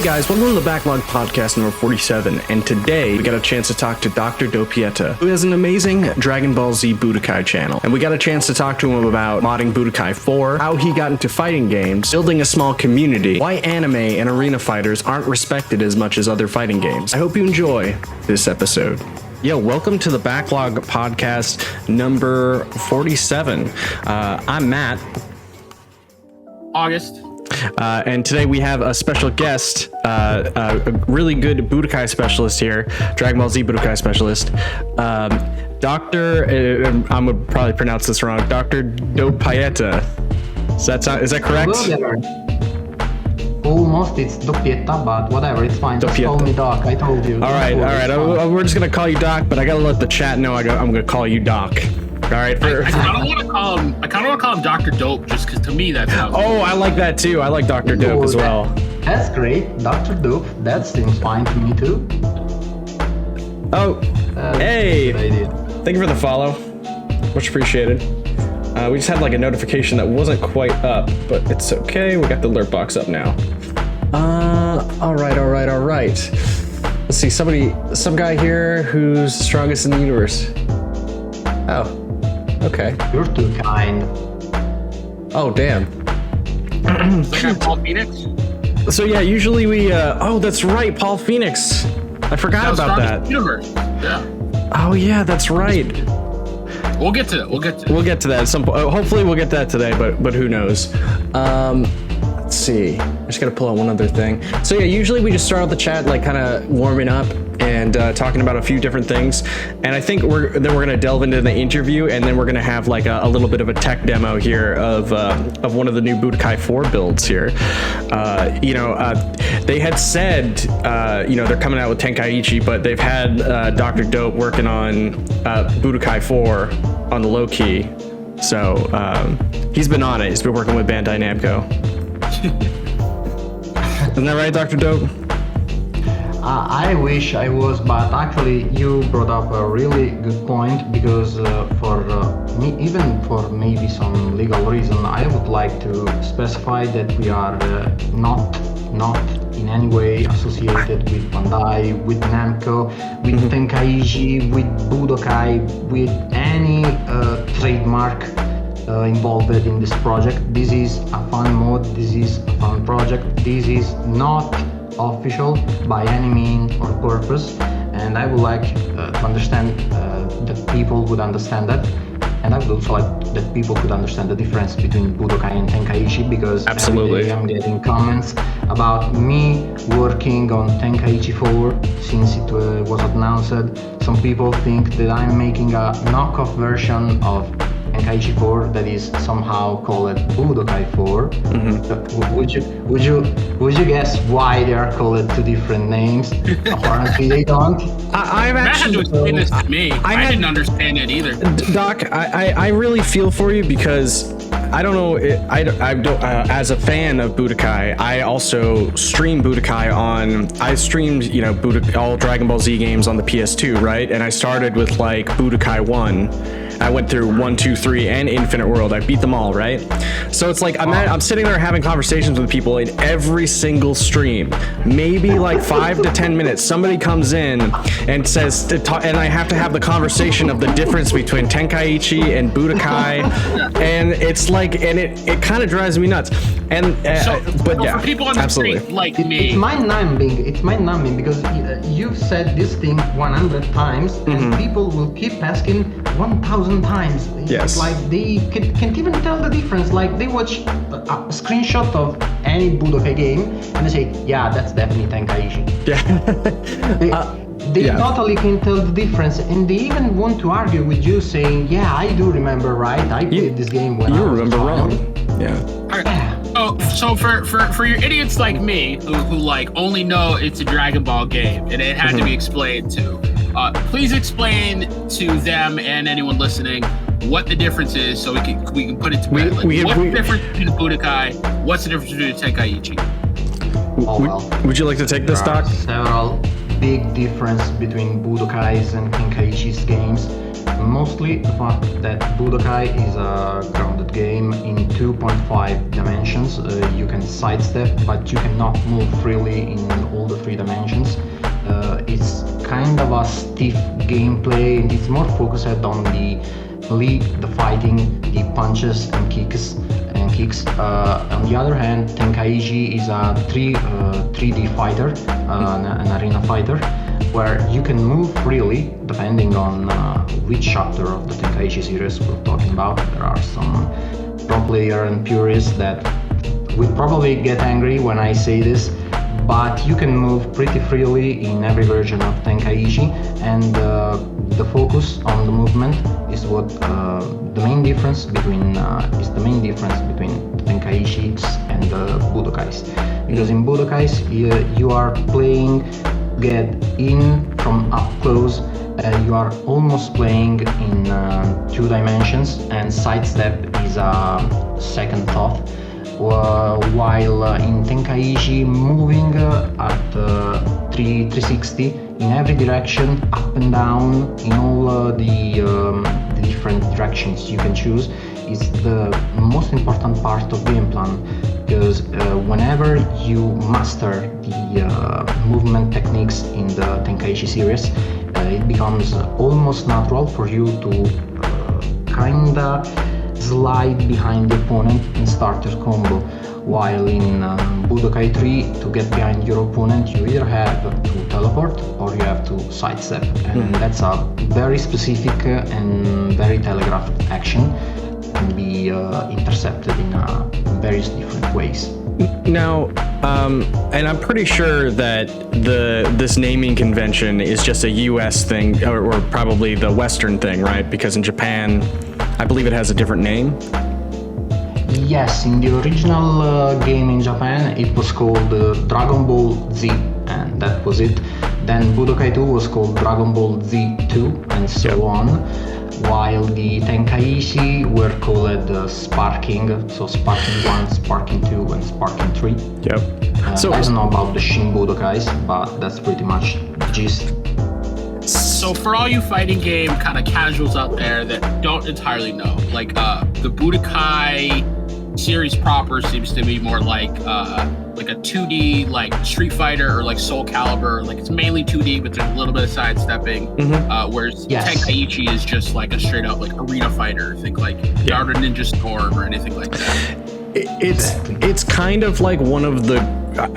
guys, welcome to the Backlog Podcast number 47, and today we got a chance to talk to Dr. Doppietta, who has an amazing Dragon Ball Z Budokai channel, and we got a chance to talk to him about modding Budokai 4, how he got into fighting games, building a small community, why anime and arena fighters aren't respected as much as other fighting games. I hope you enjoy this episode. Yo, welcome to the Backlog Podcast number 47. I'm Matt. August. And today we have a special guest, a really good Budokai specialist here, Dragon Ball Z Budokai specialist, I'm gonna probably pronounce this wrong, Dr. Doppietta. Is that correct? Almost, it's Doppietta, but whatever, it's fine. Just call me Doc, I told you. All right. We're just gonna call you Doc, but I gotta let the chat know I'm gonna call you Doc. All right. I kind of want to call him Dr. Dope, just because to me that sounds. Oh, I like that too. I like Dr. Dope as well. That's great, Dr. Dope. That seems fine to me too. Oh, hey! Thank you for the follow. Much appreciated. We just had like a notification that wasn't quite up, but it's okay. We got the alert box up now. All right. Let's see. Some guy here who's the strongest in the universe. Oh. Okay. You're too kind. Oh, damn. Is that guy Paul Phoenix? So yeah, usually we, oh, that's right, Paul Phoenix. I forgot about that. Universe. Yeah. Oh yeah, that's right. We'll get to that. We'll get to that at some point. Hopefully we'll get that today, but who knows? Let's see. I'm just gonna pull out one other thing. So yeah, usually we just start out the chat like kind of warming up and talking about a few different things, and I think we're gonna delve into the interview, and then we're gonna have like a little bit of a tech demo here of one of the new Budokai 4 builds here. They had said they're coming out with Tenkaichi, but they've had Dr. Dope working on Budokai 4 on the low key, so he's been on it. He's been working with Bandai Namco. Isn't that right, Dr. Dope? I wish I was, but actually you brought up a really good point, because for me, even for maybe some legal reason, I would like to specify that we are not in any way associated with Bandai, with Namco, with Tenkaichi, with Budokai, with any trademark involved in this project. This is a fun mod, this is a fun project, this is not official by any means or purpose, and I would like to understand that people would understand that, and I would also like that people could understand the difference between Budokai and Tenkaichi, because absolutely every day I'm getting comments about me working on Tenkaichi 4 since it was announced. Some people think that I'm making a knockoff version of Tenkaichi 4 that is somehow called Budokai 4. Would you guess why they are called two different names? Apparently they don't. I've actually Matt had to explain this to me. I didn't understand it either. Doc, I really feel for you, because I don't know. I don't. As a fan of Budokai, I also stream Budokai on. I streamed, all Dragon Ball Z games on the PS2, right? And I started with like Budokai 1. I went through 1, 2, 3, and Infinite World. I beat them all, right? So it's like I'm sitting there having conversations with people in every single stream. Maybe like 5 to 10 minutes, somebody comes in and says to talk, and I have to have the conversation of the difference between Tenkaichi and Budokai, and it's like, and it kind of drives me nuts. And but yeah, for people on the absolutely. street like me, it's mind-numbing because you've said this thing 100 times, and people will keep asking 1,000 times. Yes. It's like they can't even tell the difference. Like they watch a screenshot of any Budokai game and they say, yeah, that's definitely Tenkaichi. Yeah. They totally can tell the difference, and they even want to argue with you, saying, yeah, I do remember, right? I played this game when I was remember wrong. Yeah. All right. So for your idiots like me who like only know it's a Dragon Ball game and it had to be explained to, please explain to them and anyone listening what the difference is, so we can put it to bed. What's the difference between Budokai? What's the difference between Tenkaichi? Would you like to take this, Doc? Several big difference between Budokai's and Tenkaichi's games. Mostly the fact that Budokai is a grounded game in 2.5 dimensions. You can sidestep, but you cannot move freely in all the 3 dimensions. It's kind of a stiff gameplay, and it's more focused on the melee, the fighting, the punches and kicks. On the other hand, Tenkaichi is a 3D fighter, an arena fighter, where you can move freely depending on which chapter of the Tenkaichi series we're talking about. There are some pro player and purists that will probably get angry when I say this, but you can move pretty freely in every version of Tenkaichi, and the focus on the movement is what the main difference between the Tenkaichis and the Budokais. Because in Budokais you are playing get in from up close. You are almost playing in 2 dimensions, and sidestep is a second thought. While in Tenkaichi, moving at 360 in every direction, up and down, in all the different directions you can choose, is the most important part of game plan. Because whenever you master the movement techniques in the Tenkaichi series, it becomes almost natural for you to kinda slide behind the opponent and start your combo. While in Budokai 3, to get behind your opponent, you either have to teleport or you have to sidestep, and that's a very specific and very telegraphed action, can be intercepted in various different ways. Now, and I'm pretty sure that this naming convention is just a U.S. thing, or probably the Western thing, right? Because in Japan, I believe it has a different name. Yes, in the original game in Japan, it was called Dragon Ball Z, and that was it. Then Budokai 2 was called Dragon Ball Z 2, and so on. While the Tenkaichi were called Sparking, so Sparking 1, Sparking 2, and Sparking 3. Yep. So I don't know about the Shin Budokais, but that's pretty much the gist. So for all you fighting game kind of casuals out there that don't entirely know, like the Budokai series proper seems to be more like a 2D like Street Fighter or like Soul Calibur. Like it's mainly 2D, but there's a little bit of sidestepping. Whereas Tenkaichi is just like a straight up like arena fighter. Think like Dart Ninja Storm or anything like that. It's kind of like one of the.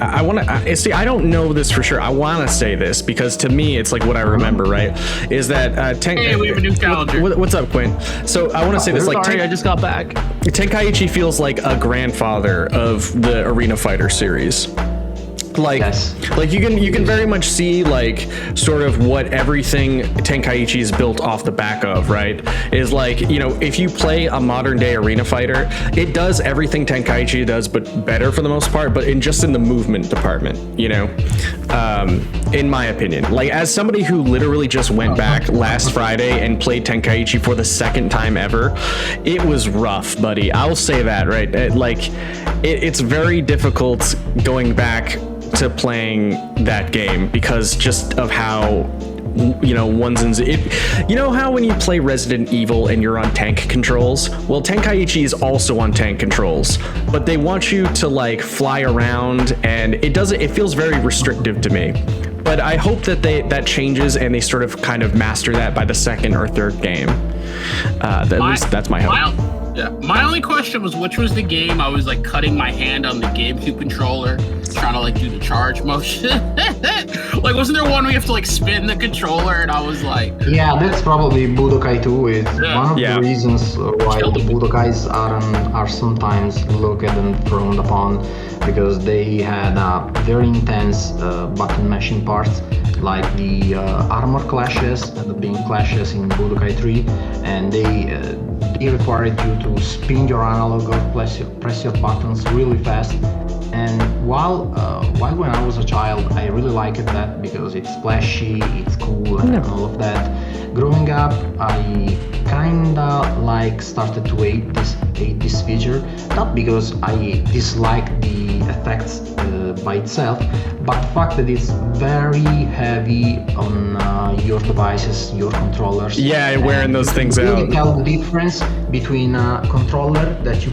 I want to see. I don't know this for sure. I want to say this because to me, it's like what I remember. Right? Is that Hey, we have a new calendar. What's up, Quinn? So I want to say this. Like, Sorry, I just got back. Tenkaichi feels like a grandfather of the Arena Fighter series. Like, like you can very much see like sort of what everything Tenkaichi is built off the back of, right? Is like, you know, if you play a modern day arena fighter, it does everything Tenkaichi does, but better for the most part, but in the movement department, you know, in my opinion. Like as somebody who literally just went back last Friday and played Tenkaichi for the second time ever, it was rough, buddy. I'll say that, right? It's very difficult going back to playing that game because just of how, you know, you know how when you play Resident Evil and you're on tank controls? Well, Tenkaichi is also on tank controls, but they want you to like fly around, and it feels very restrictive to me. But I hope that that changes and they sort of kind of master that by the second or third game. At least that's my hope. My only question was which was the game I was like cutting my hand on the GameCube controller, trying to like do the charge motion. Like, wasn't there one where you have to like spin the controller? And I was like, yeah, that's probably Budokai 2. It's one of the reasons why the Budokais are sometimes looked and frowned upon, because they had very intense button mashing parts, like the armor clashes and the beam clashes in Budokai 3, and they required you to spin your analog or press your buttons really fast. And while when I was a child, I really liked that because it's flashy, it's cool, and all of that. Growing up, I kinda like started to hate this major, not because I dislike the effects by itself, but the fact that it's very heavy on your devices, your controllers. Yeah, wearing those things really out. Tell the difference between a controller that you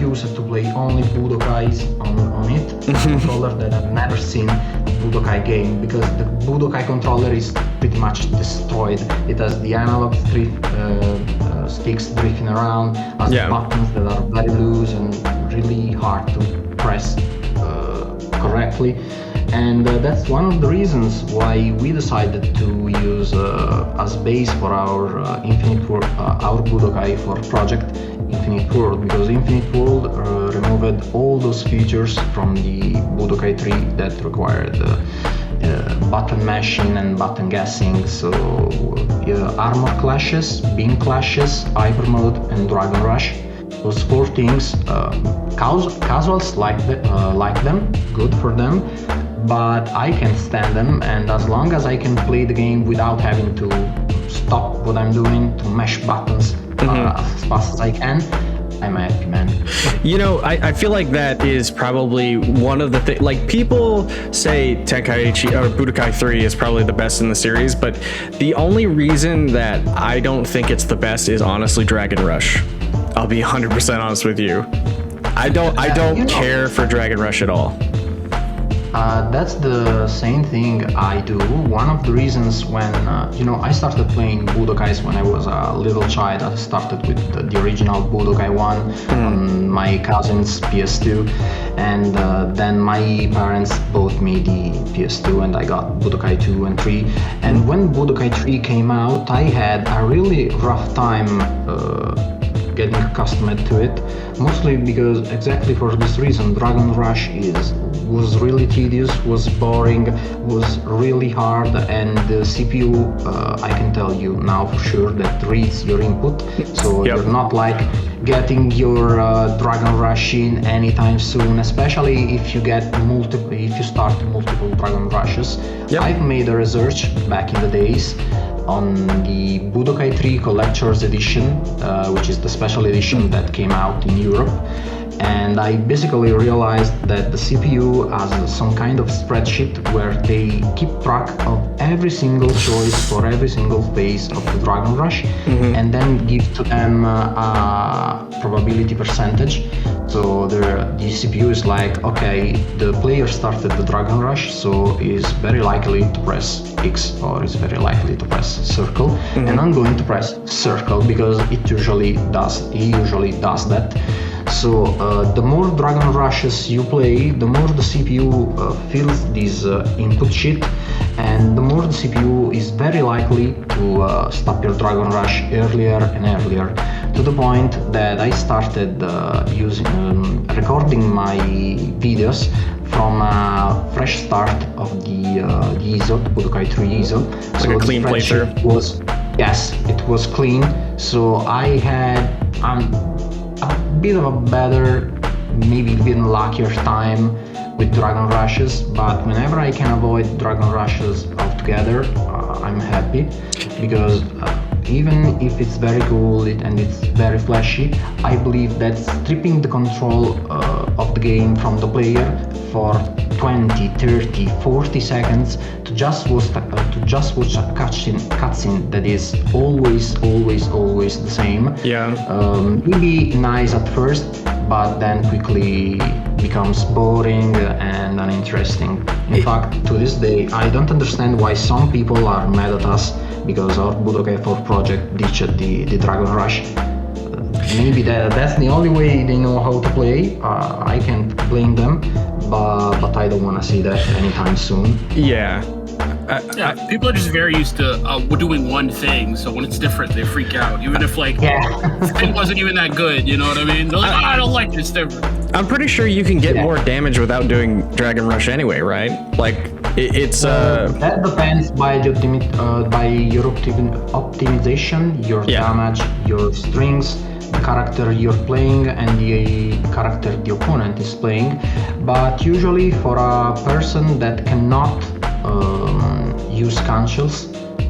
use to play only Budokais on it, and a controller that I've never seen Budokai game, because the Budokai controller is pretty much destroyed. It has the analog sticks drifting around, has buttons that are very loose and really hard to press correctly, and that's one of the reasons why we decided to use as base for our our Budokai for project Infinite World, because Infinite World removed all those features from the Budokai 3 that required button mashing and button guessing. So armor clashes, beam clashes, hyper mode, and Dragon Rush. Those 4 things, casuals like them, good for them, but I can stand them, and as long as I can play the game without having to stop what I'm doing to mash buttons as fast as I can, I'm a happy man. You know, I feel like that is probably one of the things, like people say Tenkaichi or Budokai 3 is probably the best in the series, but the only reason that I don't think it's the best is honestly Dragon Rush. I'll be 100% honest with you. I don't care for Dragon Rush at all. That's the same thing I do. One of the reasons when, I started playing Budokais when I was a little child. I started with the original Budokai 1 on my cousin's PS2, and then my parents bought me the PS2 and I got Budokai 2 and 3. And when Budokai 3 came out, I had a really rough time getting accustomed to it, mostly because exactly for this reason. Dragon Rush was really tedious, was boring, was really hard, and the CPU, I can tell you now for sure, that reads your input, so you're not like getting your Dragon Rush in anytime soon, especially if you start multiple Dragon Rushes. I've made a research back in the days on the Budokai 3 Collector's Edition, which is the special edition that came out in Europe, and I basically realized that the CPU has some kind of spreadsheet where they keep track of every single choice for every single phase of the Dragon Rush, and then give to them a probability percentage. So the CPU is like, okay, the player started the Dragon Rush, so is very likely to press X or is very likely to press circle, and I'm going to press circle because he usually does that. So the more Dragon Rushes you play, the more the CPU fills this input sheet, and the more the CPU is very likely to stop your Dragon Rush earlier and earlier, to the point that I started recording my videos from a fresh start of the ISO, the Budokai 3 ISO. Like so a clean playthrough. It was clean. So I had a bit of a better, maybe even luckier time with Dragon Rushes, but whenever I can avoid Dragon Rushes altogether, I'm happy, because even if it's very cool and it's very flashy, I believe that stripping the control of the game from the player for 20, 30, 40 seconds to just watch a cutscene that is always the same. Maybe nice at first, but then quickly becomes boring and uninteresting. In fact, to this day, I don't understand why some people are mad at us because our Budokai 4 project ditched the Dragon Rush. Maybe that's the only way they know how to play. I can't blame them, but I don't want to see that anytime soon. People are just very used to doing one thing, so when it's different, they freak out. Even if the thing wasn't even that good, you know what I mean? They're like, I don't like this different. I'm pretty sure you can get more damage without doing Dragon Rush anyway, right? Like it's that depends by your optimization, your damage, your strings, the character you're playing, and the character the opponent is playing. But usually for a person that cannot use cancels,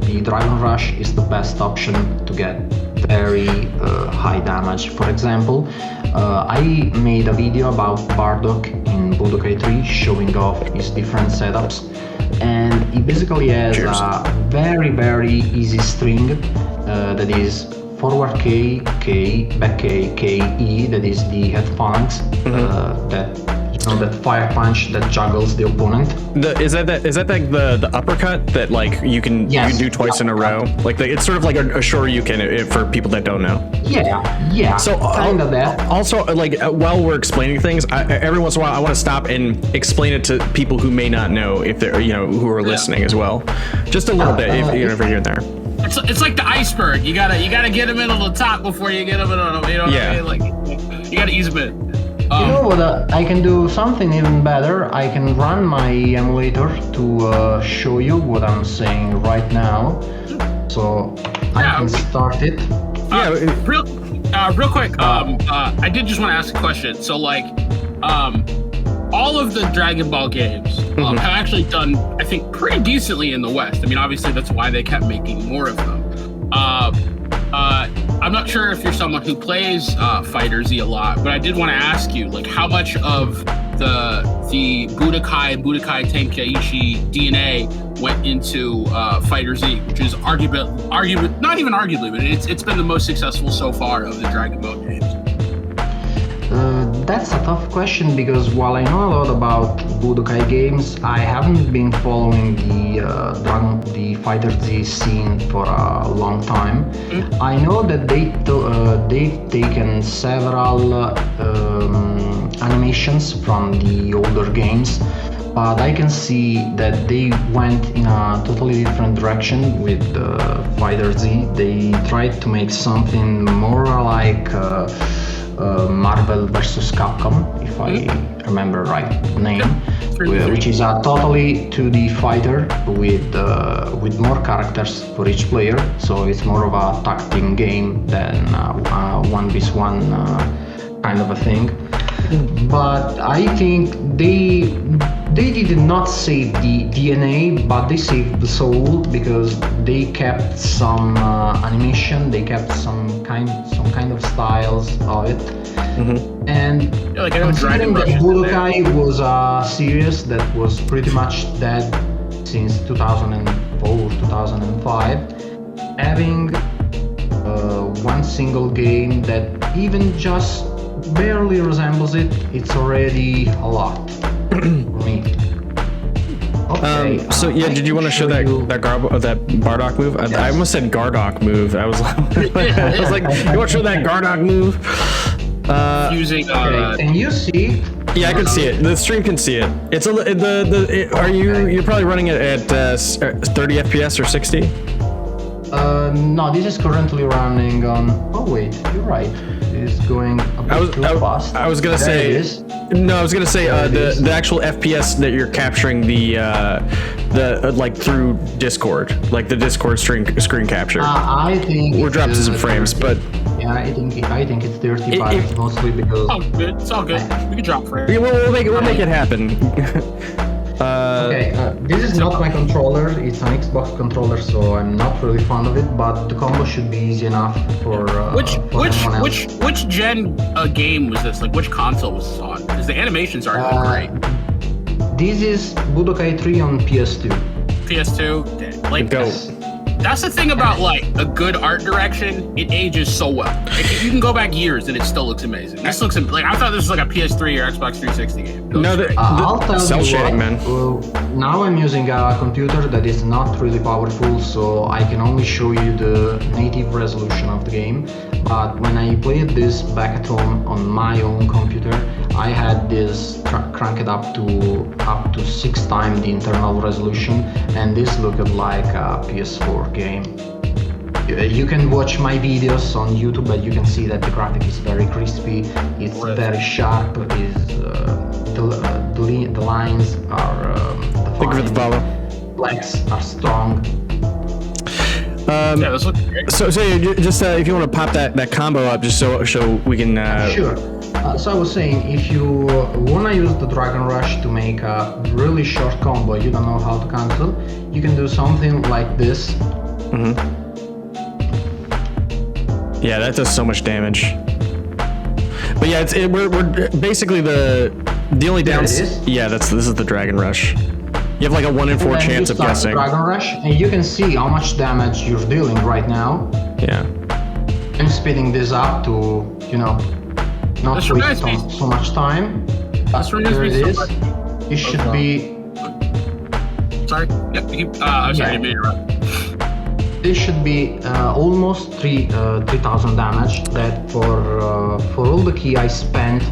the Dragon Rush is the best option to get very high damage. For example, I made a video about Bardock in Budokai 3 showing off his different setups, and he basically has a very easy string that is forward K, K, back K, K, E, that is the head punch, that fire punch that juggles the opponent. Is that like the uppercut that like you can do twice in a row? Like it's sort of like a Shoryuken for people that don't know. Yeah. So kind of that. Also, like while we're explaining things, every once in a while I want to stop and explain it to people who may not know, if they're who are listening as well, just a little bit, if you're over here and there. It's like the iceberg. You gotta get them in on the top before you get them in on. You know what I mean? Like you gotta ease them in. You know what? I can do something even better. I can run my emulator to show you what I'm saying right now. So I can start it. Real quick. I did just want to ask a question. So like, all of the Dragon Ball games have actually done, I think, pretty decently in the West. I mean, obviously that's why they kept making more of them. I'm not sure if you're someone who plays Fighter Z a lot, but I did want to ask you, like, how much of the Budokai and Budokai Tenkaichi DNA went into Fighter Z, which is arguably, not even arguably, but it's been the most successful so far of the Dragon Ball games. That's a tough question, because while I know a lot about Budokai games, I haven't been following the Fighter Z scene for a long time. I know that they've taken several animations from the older games, but I can see that they went in a totally different direction with Fighter Z. They tried to make something more like Marvel vs. Capcom, if I remember right name, which is a totally 2D fighter with more characters for each player. So it's more of a tacting game than a 1v1 kind of a thing. But I think they did not save the DNA, but they saved the soul, because they kept some animation, they kept some kind of styles of it. And considering that Budokai was a series that was pretty much dead since 2004, 2005, having one single game that even just barely resembles it, it's already a lot for me. Okay, so yeah, did you want to show that Bardock move? I almost said Gardock move. I was like, you want to show that Gardock move? Using can you see? Yeah, I can see it. The stream can see it. It's you're probably running it at 30 FPS or 60? No, this is currently running on. Oh wait, you're right. It's going a bit too fast. I was gonna say. The actual FPS that you're capturing the like through Discord, like the Discord screen capture. I think we're dropped to some frames, but yeah, I think it's 35 mostly because. Oh, good. It's all good. We can drop frames. Yeah, we'll make it happen. Okay, this is not my controller, it's an Xbox controller, so I'm not really fond of it, but the combo should be easy enough for anyone else. Which gen game was this? Like, which console was this on? Because the animations are great. This is Budokai 3 on PS2. PS2? Like, that's the thing about like a good art direction. It ages so well. Like, you can go back years and it still looks amazing. This looks like, I thought this was like a PS3 or Xbox 360 game. No, I'll tell cell you shading, man. Now I'm using a computer that is not really powerful, so I can only show you the native resolution of the game. But when I played this back at home on my own computer, I had this cranked up to 6 times the internal resolution, and this looked like a PS4 game. You can watch my videos on YouTube, but you can see that the graphic is very crispy. It's very sharp. The lines are defined. Blacks are strong. Yeah, this looks great. So just if you want to pop that combo up, just so we can. Sure. So I was saying, if you wanna use the Dragon Rush to make a really short combo, you don't know how to cancel, you can do something like this. Yeah, that does so much damage. But yeah, we're basically the only downside. Yeah, this is the Dragon Rush. You have like a 1 in 4 chance of guessing. Dragon Rush, and you can see how much damage you're dealing right now. Yeah. I'm speeding this up to, not waste so much time. Here it is. It should be. Sorry. Yeah. I'm sorry to interrupt. This should be almost 3,000 damage. That for all the key I spent,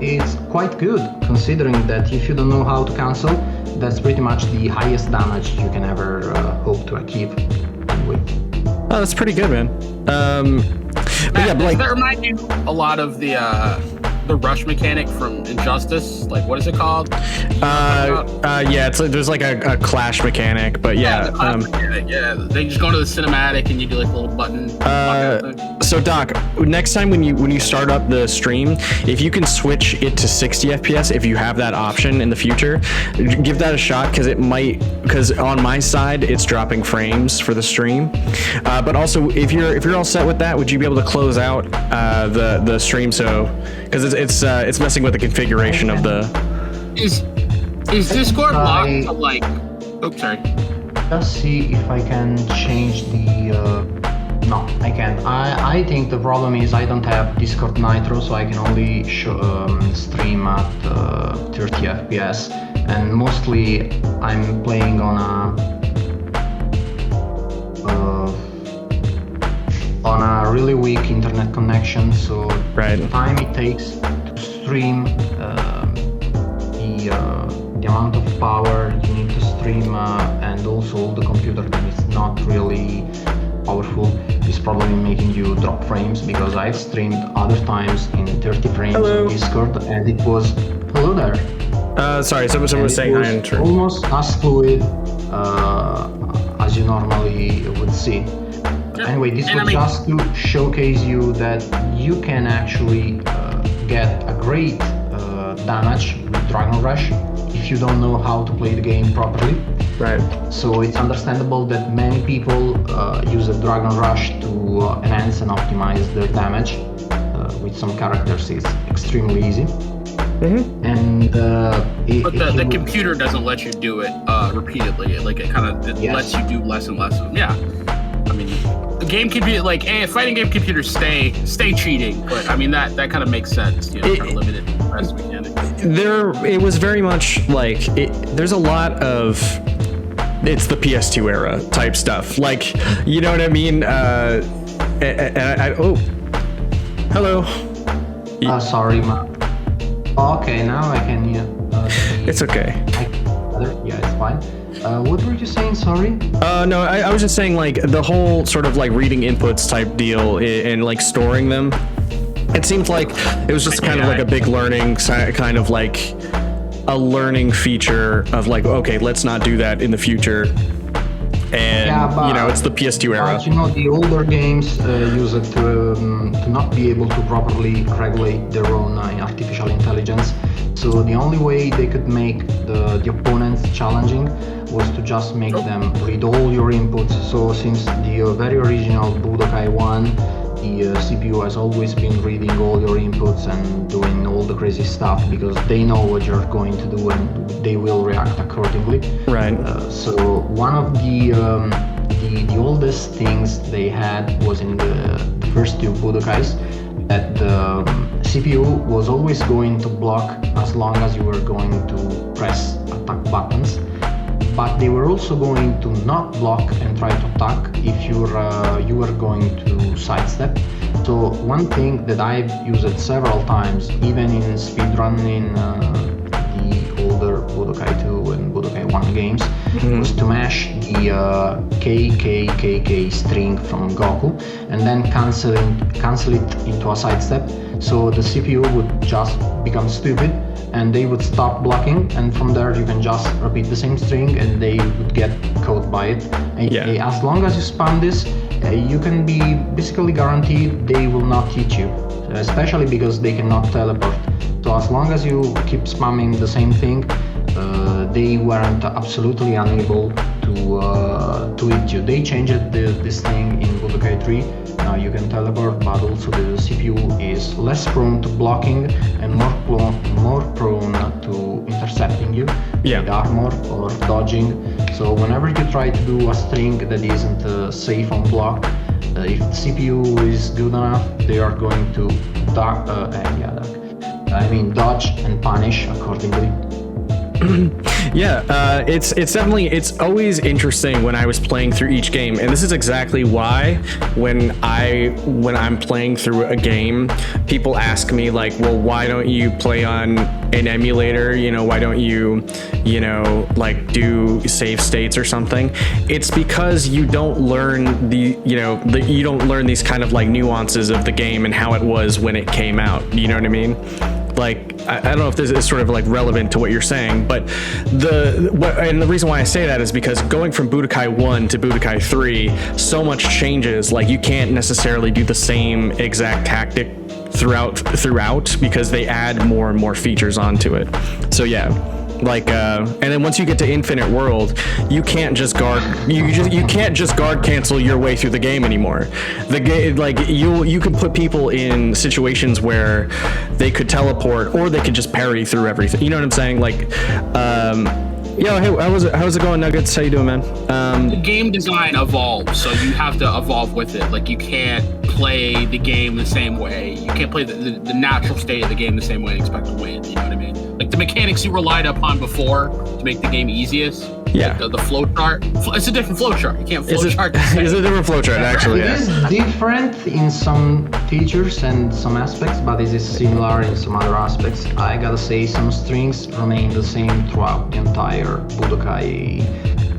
it's quite good considering that if you don't know how to cancel, that's pretty much the highest damage you can ever hope to achieve. Anyway. Oh, that's pretty good, man. But yeah, does that remind you a lot of the rush mechanic from Injustice? Like, what is it called? Yeah, there's like a clash mechanic, but yeah. Yeah, they just go to the cinematic and you do like a little button. So Doc, next time when you start up the stream, if you can switch it to 60 FPS, if you have that option in the future, give that a shot because on my side it's dropping frames for the stream. But also if you're all set with that, would you be able to close out the stream because it's messing with the configuration of the. Is Discord locked to like? Oops, sorry. Let's see if I can change the. No, I can't. I think the problem is I don't have Discord Nitro, so I can only stream at 30 FPS, and mostly I'm playing on a really weak internet connection, so the time it takes to stream the amount of power you need to stream and also the computer that is not really powerful is probably making you drop frames, because I've streamed other times in 30 frames on Discord and it was hello there. Sorry, someone was saying hi. Almost as fluid as you normally would see. Anyway, this was just to showcase you that you can actually get a great damage with Dragon Rush if you don't know how to play the game properly. Right. So it's understandable that many people use a Dragon Rush to enhance and optimize their damage. With some characters it's extremely easy. And but the computer doesn't let you do it repeatedly. Like it kind of lets you do less and less of them. Yeah. I mean, the game could be like, fighting game computers stay cheating, but I mean that kind of makes sense. Kind of limited press mechanic. It was very much like there's a lot of it's the PS2 era type stuff. Like, you know what I mean? Hello. Sorry, okay, now I can hear. It's okay. Yeah, it's fine. What were you saying? Sorry. No, I was just saying like the whole sort of like reading inputs type deal and like storing them. It seemed like it was just kind of like a big learning, kind of like a learning feature of like, okay, let's not do that in the future. And it's the PS2 era. But the older games use it to not be able to properly regulate their own artificial intelligence. So the only way they could make the opponents challenging was to just make them read all your inputs. So since the very original Budokai 1, the CPU has always been reading all your inputs and doing all the crazy stuff because they know what you're going to do and they will react accordingly. Right. So one of the oldest things they had was in the first two Budokais, that the CPU was always going to block as long as you were going to press attack buttons, but they were also going to not block and try to attack if you were going to sidestep. So one thing that I've used several times, even in speedrunning the older Budokai 2 and Budokai 1 games, was to mash the KKKK string from Goku and then cancel it into a sidestep, so the CPU would just become stupid and they would stop blocking, and from there you can just repeat the same string and they would get caught by it. And as long as you spam this, you can be basically guaranteed they will not hit you, especially because they cannot teleport. So as long as you keep spamming the same thing, they weren't absolutely unable to to hit you. They changed this thing in Budokai 3. Now you can teleport, but also the CPU is less prone to blocking and more prone to intercepting you with armor or dodging. So whenever you try to do a string that isn't safe on block, if the CPU is good enough, they are going to dodge and punish accordingly. It's always interesting when I was playing through each game, and this is exactly why when I'm playing through a game, people ask me like, well, why don't you play on an emulator? Why don't you like do save states or something? It's because you don't learn you don't learn these kind of like nuances of the game and how it was when it came out. You know what I mean? Like, I don't know if this is sort of like relevant to what you're saying, but the reason why I say that is because going from Budokai 1 to Budokai 3, so much changes. Like, you can't necessarily do the same exact tactic throughout because they add more and more features onto it. So yeah. Like and then once you get to Infinite World, you can't just guard cancel your way through the game anymore. The game, like, you can put people in situations where they could teleport or they could just parry through everything. You know what I'm saying? Like hey, how's it going, Nuggets? How you doing, man? The game design evolves, so you have to evolve with it. Like, you can't play the game the same way. You can't play the natural state of the game the same way and expect to win. You know what I mean? Like, the mechanics you relied upon before to make the game easiest. Yeah. Like the flow chart. It's a different flow chart. You can't flow chart. It's a different flow chart, actually. It is different in some features and some aspects, but it is similar in some other aspects. I gotta say, some strings remain the same throughout the entire Budokai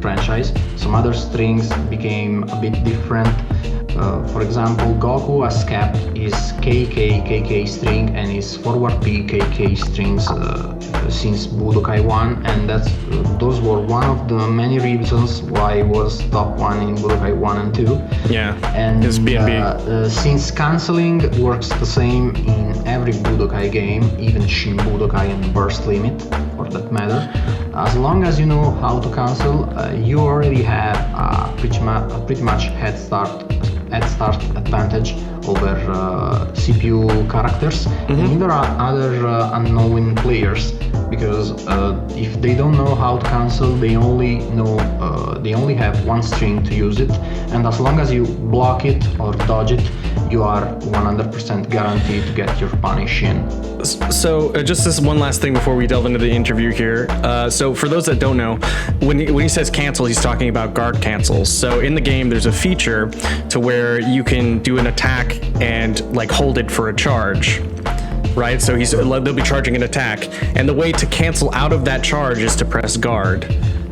franchise. Some other strings became a bit different. For example, Goku has kept his KK string and his forward P KK strings since Budokai 1, and those were one of the many reasons why he was top 1 in Budokai 1 and 2. Yeah, and his BNB. Since cancelling works the same in every Budokai game, even Shin Budokai and Burst Limit for that matter, as long as you know how to cancel, you already have a pretty much head start advantage over CPU characters and even other unknown players, because if they don't know how to cancel, they only have one string to use it, and as long as you block it or dodge it, you are 100% guaranteed to get your punish in. So just this one last thing before we delve into the interview here. So for those that don't know, when he says cancel, he's talking about guard cancels. So in the game, there's a feature to where you can do an attack and like hold it for a charge, right? So they'll be charging an attack, and the way to cancel out of that charge is to press guard.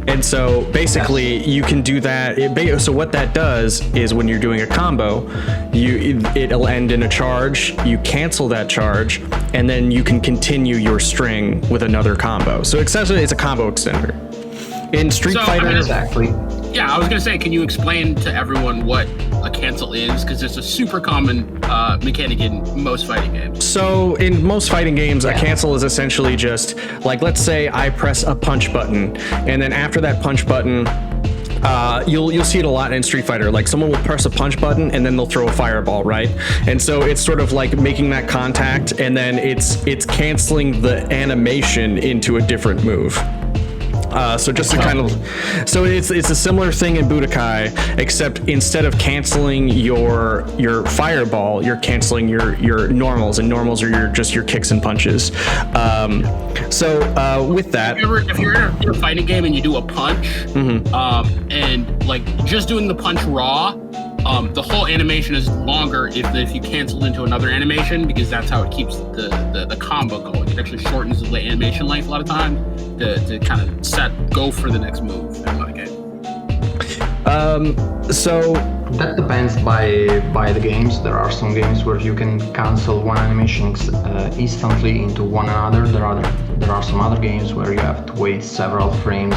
And so basically you can do that. So what that does is when you're doing a combo, it'll end in a charge, you cancel that charge, and then you can continue your string with another combo. So essentially it's a combo extender. In Street Fighter, exactly. Yeah, I was gonna say, can you explain to everyone what a cancel is? Because it's a super common mechanic in most fighting games. So in most fighting games, a cancel is essentially just like, let's say I press a punch button, and then after that punch button, you'll see it a lot in Street Fighter. Like, someone will press a punch button and then they'll throw a fireball, right? And so it's sort of like making that contact, and then it's canceling the animation into a different move. So just to kind of, so it's a similar thing in Budokai, except instead of canceling your fireball, you're canceling your normals, and normals are your kicks and punches. So with that, if you're in a fighting game and you do a punch, and like just doing the punch raw, the whole animation is longer if you cancel into another animation, because that's how it keeps the combo going. It actually shortens the animation length a lot of time to kind of go for the next move in the game. So that depends by the games. There are some games where you can cancel one animation instantly into one another. There are some other games where you have to wait several frames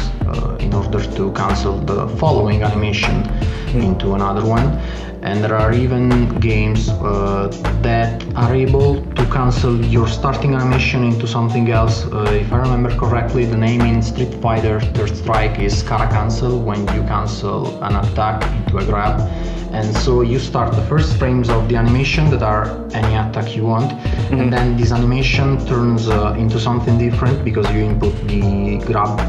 in order to cancel the following animation into another one. And there are even games that are able to cancel your starting animation into something else. If I remember correctly, the name in Street Fighter Third Strike is Kara cancel, when you cancel an attack into a grab. And so you start the first frames of the animation that are any attack you want, and then this animation turns into something different because you input the grab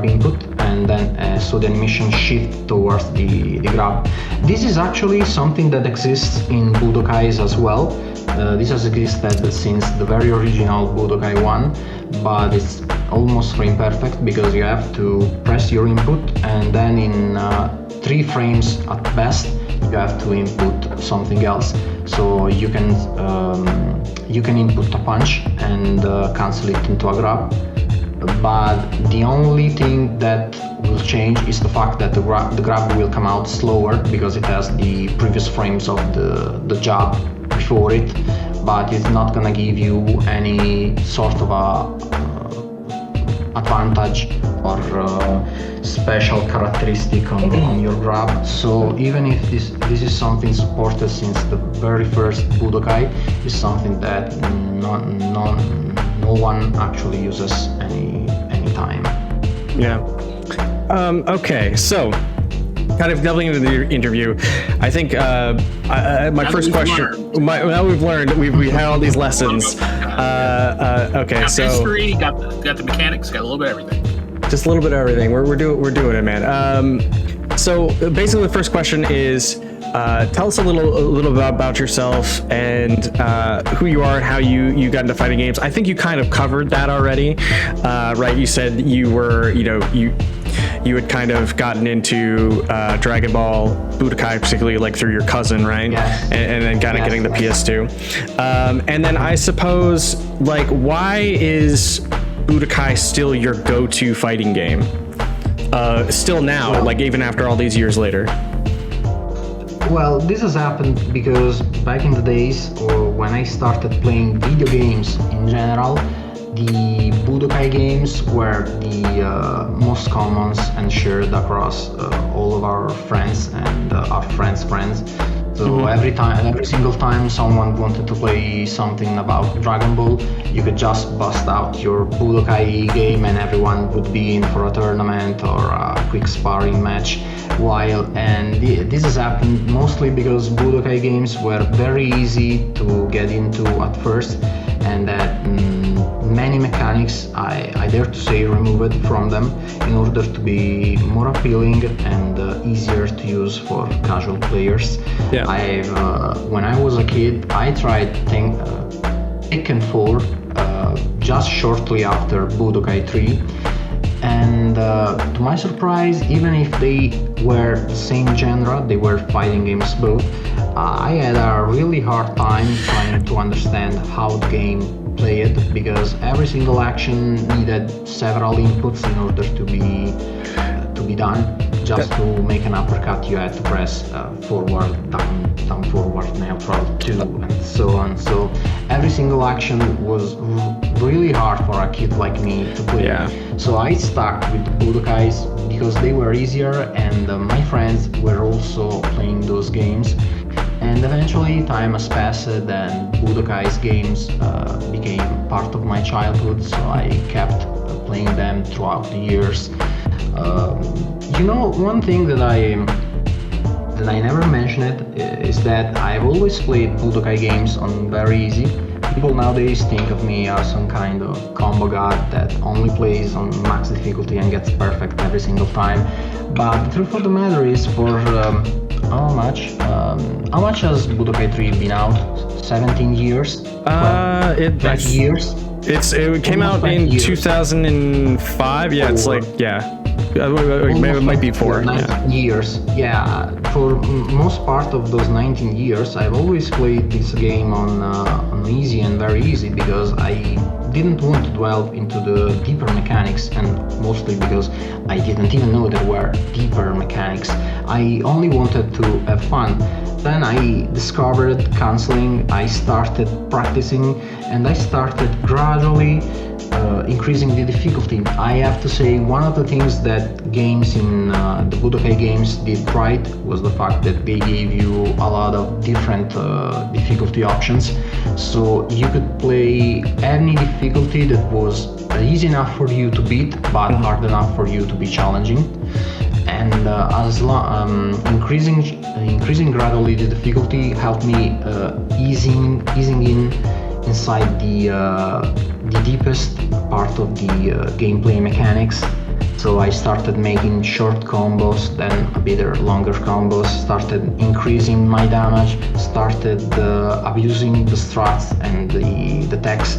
input, and then so the animation shifts towards the grab. This is actually something that exists in Budokais as well. This has existed since the very original Budokai 1, but it's almost frame perfect because you have to press your input, and then in 3 frames at best you have to input something else. So you can input a punch and cancel it into a grab, but the only thing that will change is the fact that the grab will come out slower because it has the previous frames of the jab before it, but it's not gonna give you any sort of advantage or special characteristic on your grab. So even if this is something supported since the very first Budokai, is something that no one actually uses any time. Yeah. Okay, so kind of delving into the interview, I think my first question. Now we've learned, we had all these lessons. Okay, got so history, got the mechanics, got a little bit of everything. just a little bit of everything. We're doing it, man. So basically, the first question is, tell us a little bit about yourself and who you are and how you got into fighting games. I think you kind of covered that already, right? You said you were, you had kind of gotten into Dragon Ball Budokai, particularly like through your cousin, right? Yes. And then kind of getting the PS2. And then I suppose, like, why is Budokai still your go-to fighting game? Still now, like even after all these years later. Well, this has happened because back in the days, or when I started playing video games in general, the Budokai games were the most common and shared across all of our friends and our friends' friends. So every single time someone wanted to play something about Dragon Ball, you could just bust out your Budokai game and everyone would be in for a tournament or a quick sparring match. This has happened mostly because Budokai games were very easy to get into at first, and that many mechanics, I dare to say, removed from them in order to be more appealing and easier to use for casual players. Yeah. When I was a kid, I tried Tekken 4 just shortly after Budokai 3, and to my surprise, even if they were the same genre, they were fighting games both, I had a really hard time trying to understand how the game played, because every single action needed several inputs in order to be done. Just to make an uppercut, you had to press forward, down, forward, neutral, 2, and so on. So every single action was really hard for a kid like me to play. Yeah. So I stuck with the Budokais because they were easier, and my friends were also playing those games. And eventually time has passed and Budokai's games became part of my childhood, so I kept playing them throughout the years. One thing that I never mentioned is that I've always played Budokai games on very easy. People nowadays think of me as some kind of combo god that only plays on max difficulty and gets perfect every single time. But the truth of the matter is, for how much has Budokai 3 been out? 17 years? 20 years? It came out in 2005. Yeah, it's like, yeah. It might be 4. 19 years. Yeah, for most part of those 19 years, I've always played this game on easy and very easy because I didn't want to delve into the deeper mechanics, and mostly because I didn't even know there were deeper mechanics. I only wanted to have fun. Then I discovered canceling, I started practicing, and I started gradually increasing the difficulty. I have to say, one of the things that that games in the Budokai games did right was the fact that they gave you a lot of different difficulty options. So you could play any difficulty that was easy enough for you to beat, but hard enough for you to be challenging. And increasing gradually the difficulty helped me easing in inside the deepest part of the gameplay mechanics. So I started making short combos, then a bit longer combos, started increasing my damage, started abusing the strats and the techs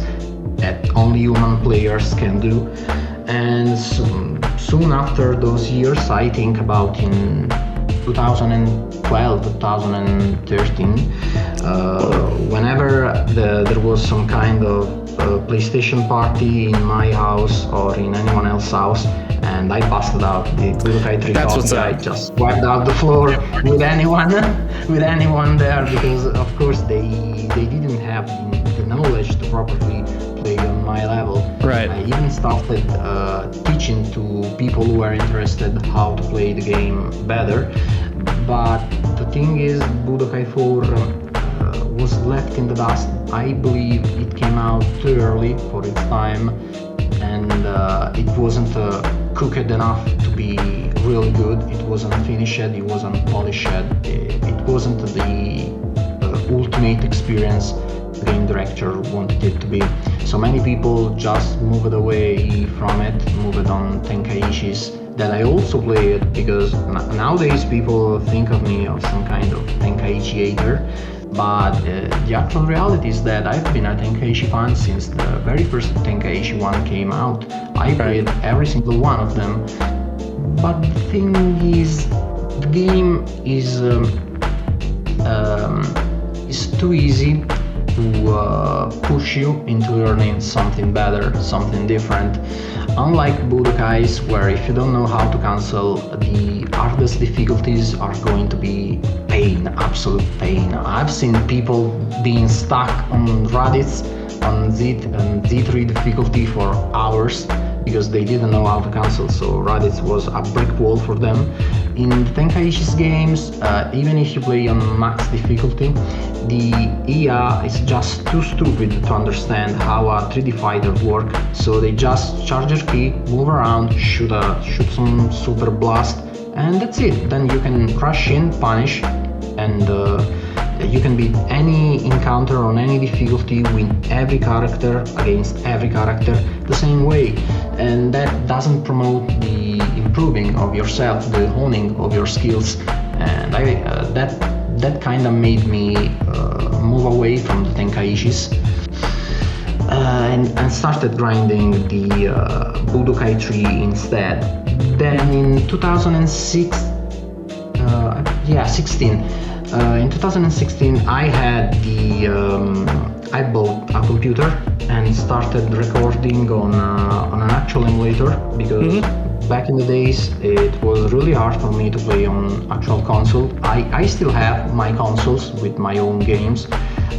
that only human players can do. And soon after those years, I think about in 2012, 2013, whenever there was some kind of PlayStation party in my house or in anyone else's house, and I busted out the Budokai 3 copy. I just wiped out the floor with anyone there, because of course they didn't have the knowledge to properly play on my level. Right. I even started teaching to people who were interested how to play the game better. But the thing is, Budokai 4 was left in the dust. I believe it came out too early for its time, and it wasn't cooked enough to be really good. It wasn't finished, it wasn't polished, it wasn't the ultimate experience the game director wanted it to be. So many people just moved away from it, moved on Tenkaishis that I also played, because nowadays people think of me as some kind of Tenkaichi hater. But the actual reality is that I've been a Tenkaichi fan since the very first Tenkaichi 1 came out. I played every single one of them. But the thing is, the game is too easy to push you into learning something better, something different. Unlike Budokais, where if you don't know how to cancel, the hardest difficulties are going to be pain, absolute pain. I've seen people being stuck on Raditz on Z3 difficulty for hours because they didn't know how to cancel, so Raditz was a brick wall for them. In the Tenkaishi's games, even if you play on max difficulty, the IA is just too stupid to understand how a 3D fighter works, so they just charge your key, move around, shoot some super blast, and that's it. Then you can rush in, punish, and you can beat any encounter on any difficulty, win every character against every character the same way. And that doesn't promote the improving of yourself, the honing of your skills. And that kind of made me move away from the Tenkaishis and started grinding the Budokai 3 instead. Then in 2016, I had I bought a computer and started recording on an actual emulator, because back in the days it was really hard for me to play on actual console. I still have my consoles with my own games,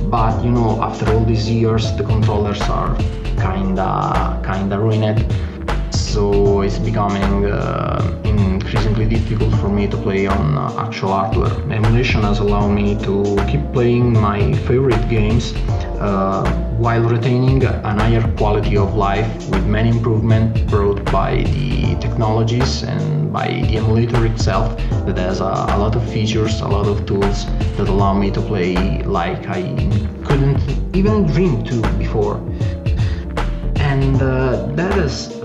but you know, after all these years the controllers are kinda ruined. So it's becoming increasingly difficult for me to play on actual hardware. Emulation has allowed me to keep playing my favorite games while retaining a higher quality of life, with many improvements brought by the technologies and by the emulator itself, that has a lot of features, a lot of tools that allow me to play like I couldn't even dream to before. And that has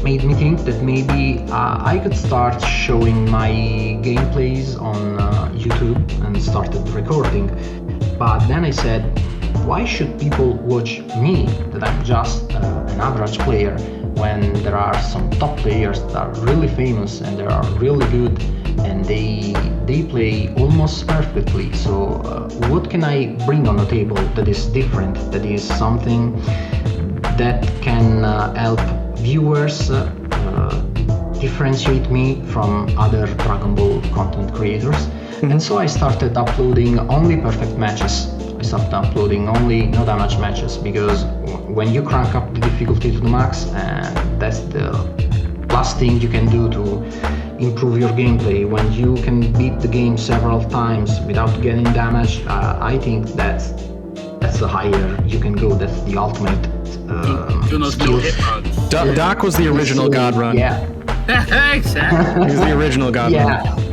made me think that maybe I could start showing my gameplays on YouTube, and started recording. But then I said, why should people watch me, that I'm just an average player, when there are some top players that are really famous and they are really good, and they play almost perfectly. So what can I bring on the table that is different, that is something that can help viewers differentiate me from other Dragon Ball content creators? And so I started uploading only perfect matches. I started uploading only no damage matches, because when you crank up the difficulty to the max, and that's the last thing you can do to improve your gameplay. When you can beat the game several times without getting damaged, I think that's the higher you can go. That's the ultimate Doing those no hit runs. Doc was the original God Run. Yeah. Exactly. He was the original God Yeah. Run.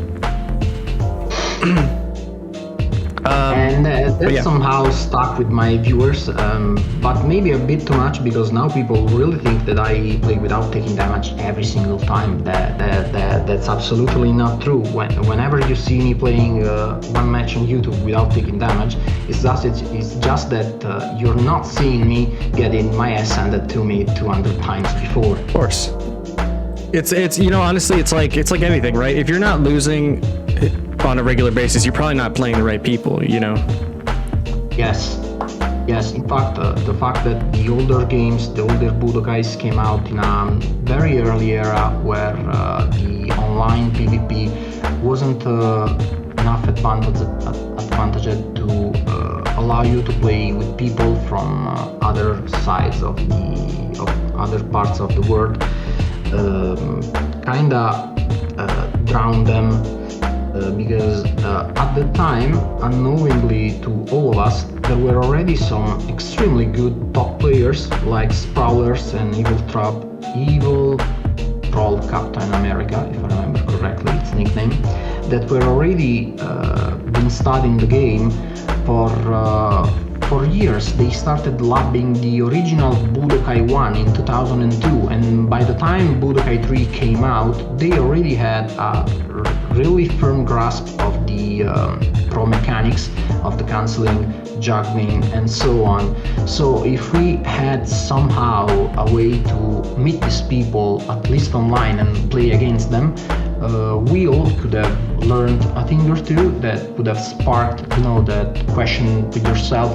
And that yeah. somehow stuck with my viewers, but maybe a bit too much, because now people really think that I play without taking damage every single time. That's absolutely not true. Whenever you see me playing one match on YouTube without taking damage, it's just that you're not seeing me getting my ass handed to me 200 times before. Of course. It's you know, honestly, it's like anything, right? If you're not losing on a regular basis, you're probably not playing the right people, you know? Yes. In fact, the fact that the older games, the older Budokais came out in a very early era where the online PvP wasn't enough advantage to allow you to play with people from other sides of other parts of the world, kinda drowned them. Because at the time, unknowingly to all of us, there were already some extremely good top players like Sprawlers and Evil Troll Captain America, if I remember correctly, its nickname, that were already been studying the game for years. They started labbing the original Budokai 1 in 2002, and by the time Budokai 3 came out, they already had a really firm grasp of the pro mechanics of the cancelling, juggling, and so on. So if we had somehow a way to meet these people, at least online, and play against them, we all could have learned a thing or two that would have sparked, you know, that question with yourself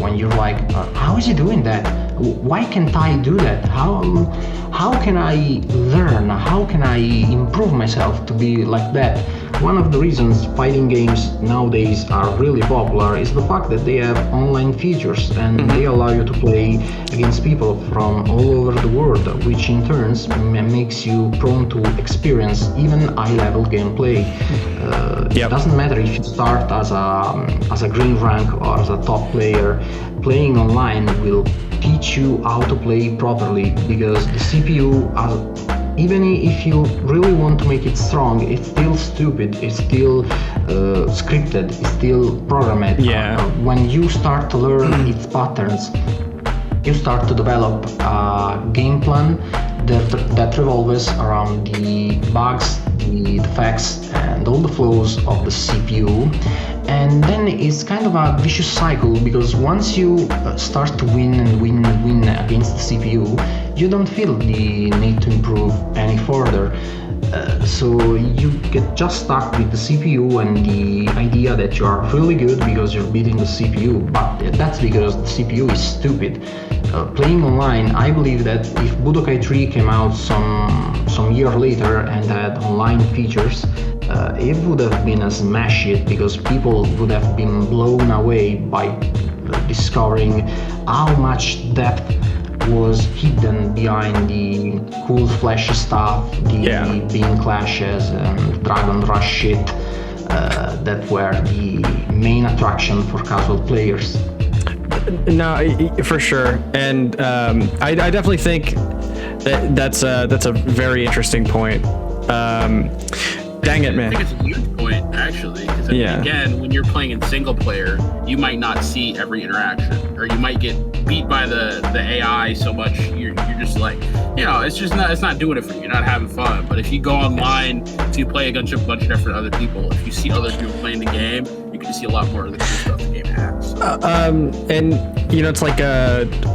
when you're like, how is he doing that? Why can't I do that? How can I learn? How can I improve myself to be like that? One of the reasons fighting games nowadays are really popular is the fact that they have online features, and they allow you to play against people from all over the world, which in turn makes you prone to experience even high-level gameplay. It doesn't matter if you start as a green rank or as a top player. Playing online will teach you how to play properly, because the CPU, even if you really want to make it strong, it's still stupid, it's still scripted, it's still programmed. When you start to learn its patterns, you start to develop a game plan that revolves around the bugs, the defects, and all the flaws of the CPU. And then it's kind of a vicious cycle, because once you start to win against the CPU, you don't feel the need to improve any further. So you get just stuck with the CPU and the idea that you are really good because you're beating the CPU, but that's because the CPU is stupid. Playing online, I believe that if Budokai 3 came out some year later and had online features, it would have been a smash hit, because people would have been blown away by discovering how much depth was hidden behind the cool flashy stuff, the beam clashes and Dragon Rush shit that were the main attraction for casual players. No, for sure, and I definitely think that's a very interesting point. Dang it, man. I think it's a huge point, actually, because again, when you're playing in single player, you might not see every interaction, or you might get beat by the AI so much you're just like, you know, it's not doing it for you. You're not having fun. But if you go online to play against a bunch of different other people, if you see other people playing the game, you can see a lot more of the cool stuff the game has. And you know, it's like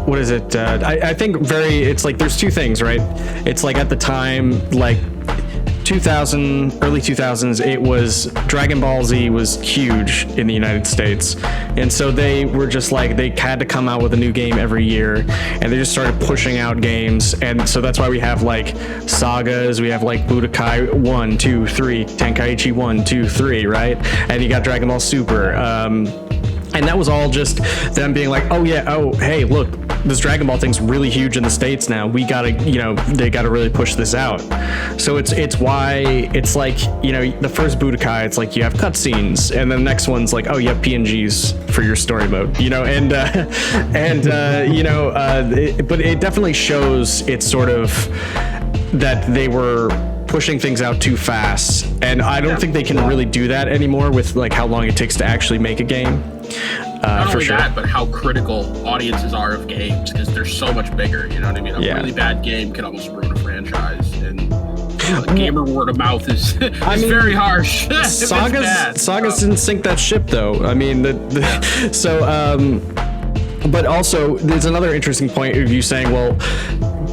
what is it? I think it's like there's two things, right? It's like at the time, like 2000, early 2000s, it was Dragon Ball Z was huge in the United States, and so they were just like, they had to come out with a new game every year, and they just started pushing out games. And so that's why we have like sagas, we have like Budokai 1, 2, 3, Tenkaichi 1, 2, 3, right? And you got Dragon Ball Super, and that was all just them being like, oh yeah, oh hey, look, this Dragon Ball thing's really huge in the States now. We gotta, they gotta really push this out. So it's why it's like, the first Budokai, it's like you have cutscenes, and then the next one's like, oh, you have PNGs for your story mode, but it definitely shows it's sort of that they were pushing things out too fast, and I don't think they can really do that anymore with like how long it takes to actually make a game. Not for only sure. that, but how critical audiences are of games, because they're so much bigger. You know what I mean? A really bad game can almost ruin a franchise, and gamer word of mouth is very harsh. Sagas didn't sink that ship, though. I mean, but also there's another interesting point of you saying, well,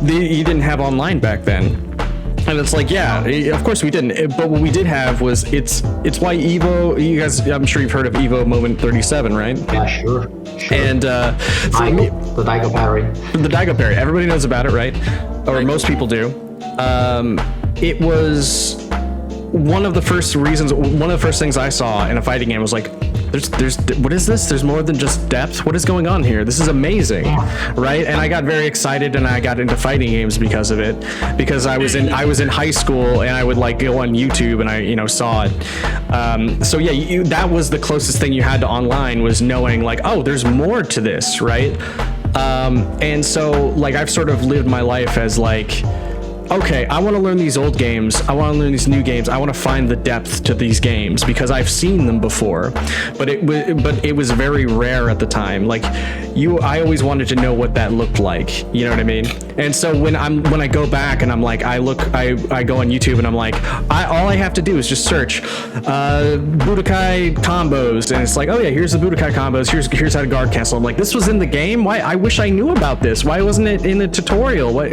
you didn't have online back then. And it's like, yeah, of course we didn't. But what we did have was it's why Evo. You guys, I'm sure you've heard of Evo Moment 37, right? Yeah, sure. And the Daigo parry. The Daigo parry. Everybody knows about it, right? Or most people do. It was one of the first things I saw in a fighting game was like, there's what is this? There's more than just depth. What is going on here? This is amazing, right? And I got very excited, and I got into fighting games because of it. Because I was in high school, and I would like go on YouTube, and I saw it. So yeah, that was the closest thing you had to online, was knowing like, oh, there's more to this, right? And so like I've sort of lived my life as like, okay, I want to learn these old games. I want to learn these new games. I want to find the depth to these games because I've seen them before, but it was very rare at the time. Like I always wanted to know what that looked like. You know what I mean? And so when I go back and I'm like, I go on YouTube and I'm like, all I have to do is just search Budokai combos, and it's like, oh yeah, here's the Budokai combos. Here's how to guard cancel. I'm like, this was in the game. Why? I wish I knew about this. Why wasn't it in the tutorial? What,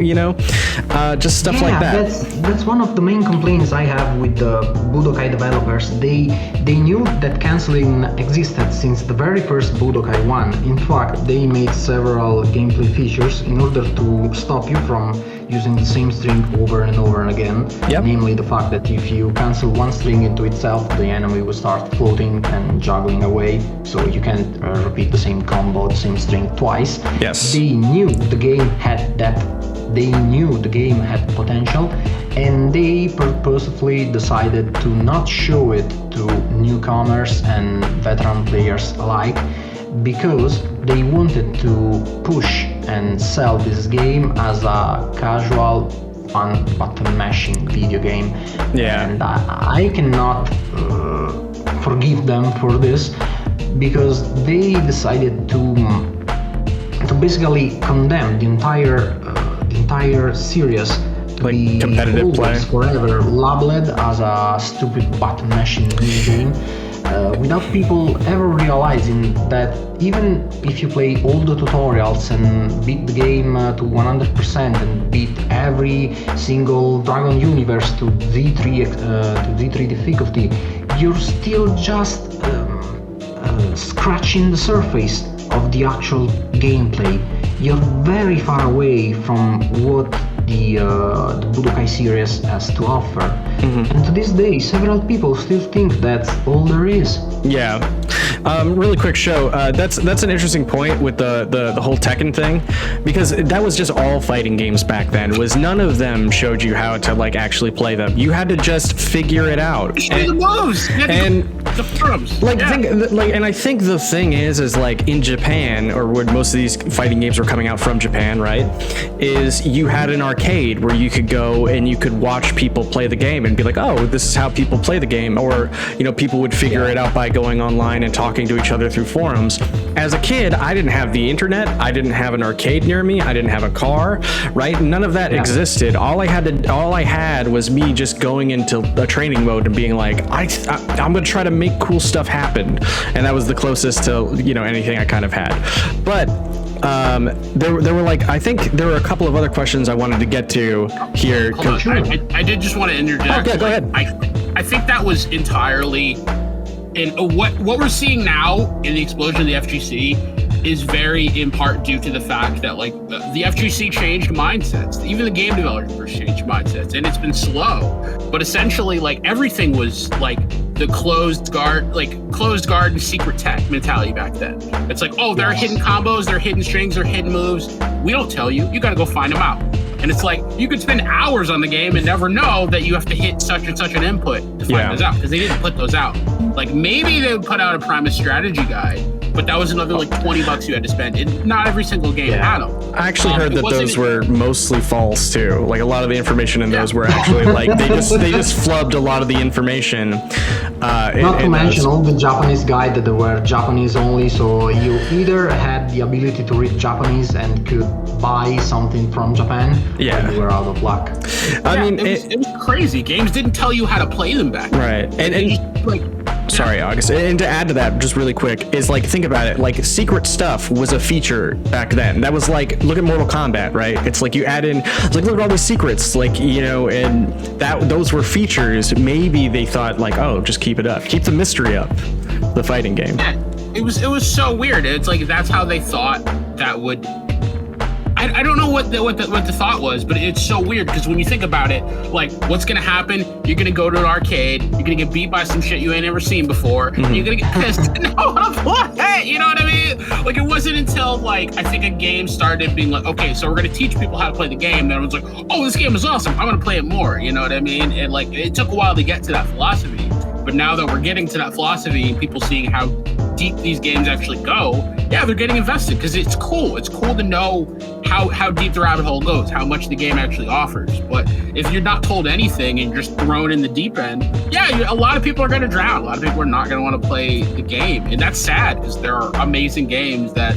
just stuff like that. That's one of the main complaints I have with the Budokai developers. They knew that canceling existed since the very first Budokai 1. In fact, they made several gameplay features in order to stop you from using the same string over and over again. Yep. Namely the fact that if you cancel one string into itself, the enemy will start floating and juggling away, so you can't repeat the same combo, the same string twice. Yes. They knew the game had depth. They knew the game had potential, and they purposefully decided to not show it to newcomers and veteran players alike, because they wanted to push and sell this game as a casual, fun button mashing video game. Yeah. And I cannot forgive them for this, because they decided to basically condemn the entire series to like be competitive play forever labeled as a stupid button mashing mini game, without people ever realizing that even if you play all the tutorials and beat the game to 100% and beat every single Dragon universe to Z3 difficulty, you're still just scratching the surface of the actual gameplay. You're very far away from what the Budokai series has to offer. Mm-hmm. And to this day, several people still think that's all there is. Yeah. Really quick show. That's an interesting point with the whole Tekken thing, because that was just all fighting games back then. Was none of them showed you how to like actually play them. You had to just figure it out. The moves and the forums. And I think the thing is like in Japan, or where most of these fighting games were coming out from Japan, right? Is you had an arcade where you could go and you could watch people play the game and be like, oh, this is how people play the game, or people would figure it out by going online and talking to each other through forums. As a kid, I didn't have the internet. I didn't have an arcade near me. I didn't have a car, right? None of that existed. All I had was me just going into a training mode and being like, I'm gonna try to make cool stuff happen, and that was the closest to anything I kind of had. But there were like, I think there were a couple of other questions I wanted to get to here. Hold on. I did just want to interject. Okay, go ahead. I think that was entirely, and what we're seeing now in the explosion of the FGC is very in part due to the fact that like the FGC changed mindsets. Even the game developers changed mindsets, and it's been slow. But essentially, like everything was like the closed garden secret tech mentality back then. It's like, oh, there are hidden combos, there are hidden strings, there are hidden moves. We don't tell you. You got to go find them out. And it's like, you could spend hours on the game and never know that you have to hit such and such an input to find those out, because they didn't put those out. Like, maybe they would put out a Primus strategy guide, but that was another like $20 you had to spend. And not every single game had them. I actually heard that those were mostly false too. Like, a lot of the information in those were actually like they just flubbed a lot of the information. Not to mention all the Japanese guides that were Japanese only, so you either had the ability to read Japanese and could buy something from Japan, or you were out of luck. I mean, it was crazy. Games didn't tell you how to play them back then. Right. Sorry, August. And to add to that, just really quick, is like, think about it. Like, secret stuff was a feature back then. That was like, look at Mortal Kombat, right? It's like you add in, it's like, look at all these secrets, like, you know, and those were features. Maybe they thought like, oh, just keep it up, keep the mystery up, the fighting game. Yeah, it was so weird. It's like that's how they thought that would. I don't know what the thought was, but it's so weird because when you think about it, like, what's gonna happen? You're gonna go to an arcade, you're gonna get beat by some shit you ain't ever seen before, and you're gonna get pissed and know how to play. You know what I mean? Like, it wasn't until like I think a game started being like, okay, so we're gonna teach people how to play the game. Then everyone's like, oh, this game is awesome. I'm gonna play it more. You know what I mean? And like, it took a while to get to that philosophy, but now that we're getting to that philosophy and people seeing how deep these games actually go, yeah, they're getting invested because it's cool. It's cool to know how deep the rabbit hole goes, how much the game actually offers. But if you're not told anything and you're just thrown in the deep end, a lot of people are going to drown. A lot of people are not going to want to play the game. And that's sad because there are amazing games that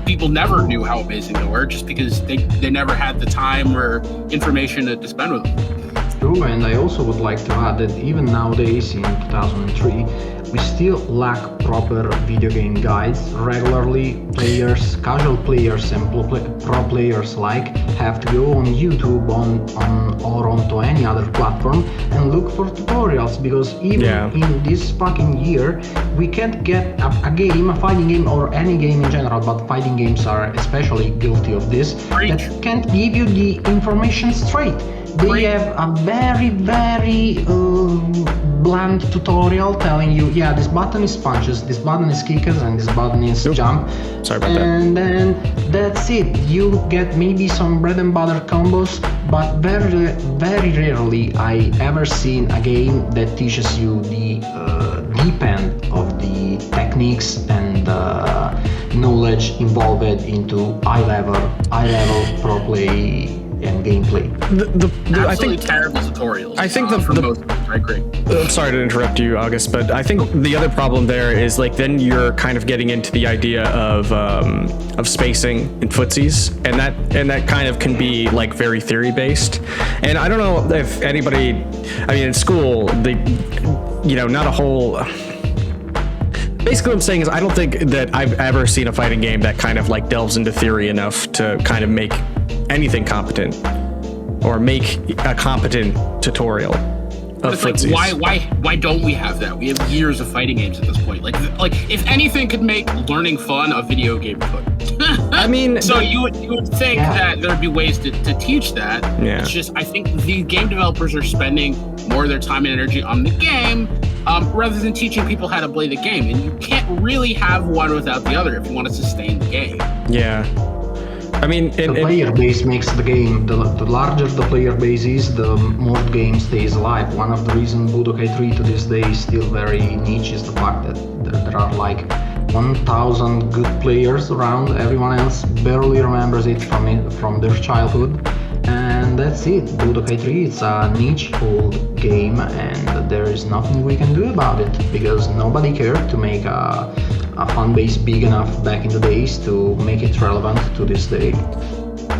people never knew how amazing they were just because they never had the time or information to spend with them. True, and I also would like to add that even nowadays in 2003, we still lack proper video game guides. Regularly, casual players and pro players alike have to go on YouTube or onto any other platform and look for tutorials, because even in this fucking year, we can't get a fighting game, or any game in general, but fighting games are especially guilty of this, that can't give you the information straight. They have a very, very bland tutorial telling you, yeah, this button is punches, this button is kickers, and this button is jump. Sorry about that. And then that's it. You get maybe some bread and butter combos, but very, very rarely I ever seen a game that teaches you the deep end of the techniques and knowledge involved into high level pro play and gameplay. I think terrible tutorials. I think most right, great. I'm sorry to interrupt you, August, but I think the other problem there is, like, then you're kind of getting into the idea of spacing in footsies, and that kind of can be like very theory based. And I don't know if anybody, I mean, in school, not a whole. Basically, what I'm saying is, I don't think that I've ever seen a fighting game that kind of like delves into theory enough to kind of make anything competent, or make a competent tutorial of footsies. Like, why don't we have that? We have years of fighting games at this point. Like if anything could make learning fun, a video game could. I mean, so you would think that there'd be ways to teach that. Yeah. It's just, I think the game developers are spending more of their time and energy on the game, rather than teaching people how to play the game. And you can't really have one without the other if you want to sustain the game. Yeah. I mean, the player base makes the game. The larger the player base is, the more the game stays alive. One of the reasons Budokai 3 to this day is still very niche is the fact that there are like 1,000 good players around. Everyone else barely remembers it from their childhood. And that's it. Budokai 3, it's a niche old game, and there is nothing we can do about it, because nobody cared to make a fan base big enough back in the days to make it relevant to this day.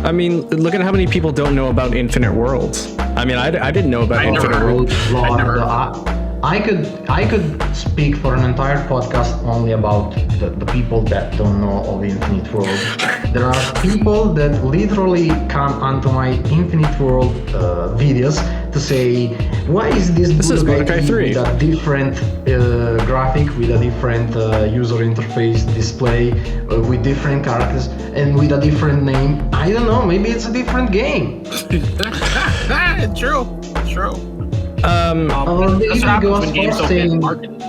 I mean, look at how many people don't know about Infinite Worlds. I mean, I didn't know about Infinite Worlds. I could speak for an entire podcast only about the people that don't know of Infinite World. There are people that literally come onto my Infinite World videos to say, why is this Budokai 3 with a different graphic, with a different user interface display, with different characters, and with a different name? I don't know, maybe it's a different game. True. They That's even what go happens as when games far don't get saying, marketed.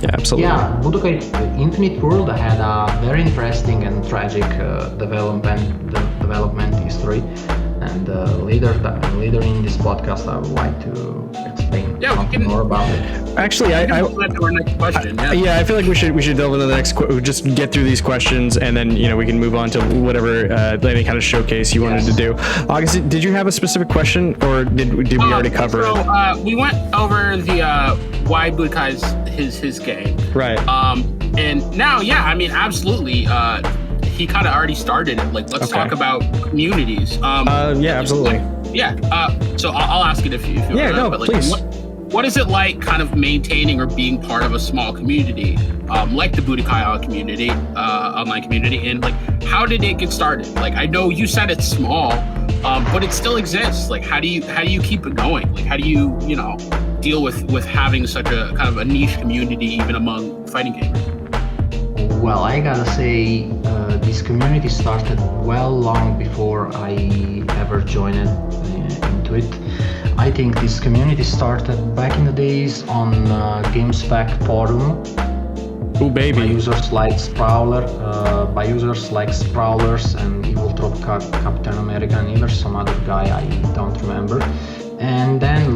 Yeah, absolutely. yeah, Budokai Infinite World had a very interesting and tragic development history, and later in this podcast, I would like to explain something more about it. Actually, I to our next question. yeah, I feel like we should delve into the next. Just get through these questions, and then we can move on to whatever any kind of showcase you wanted to do. August, did you have a specific question, or did we already cover it? So we went over the why Budokai's his game, right? And now, yeah, I mean, absolutely. He kind of already started it. Like, let's talk about communities. Yeah, absolutely. So I'll ask it if you yeah, want. no, But like, please. what is it like kind of maintaining or being part of a small community like the Budokai community, online community, and like how did it get started? Like, I know you said it's small, but it still exists. Like, how do you keep it going? Like, how do you deal with having such a kind of a niche community even among fighting gamers? Well, I gotta say, this community started well long before I ever joined into it. I think this community started back in the days on GameSpec forum. Ooh, baby. By users like Sprawlers and Evil Trop Captain America, and even some other guy I don't remember. And then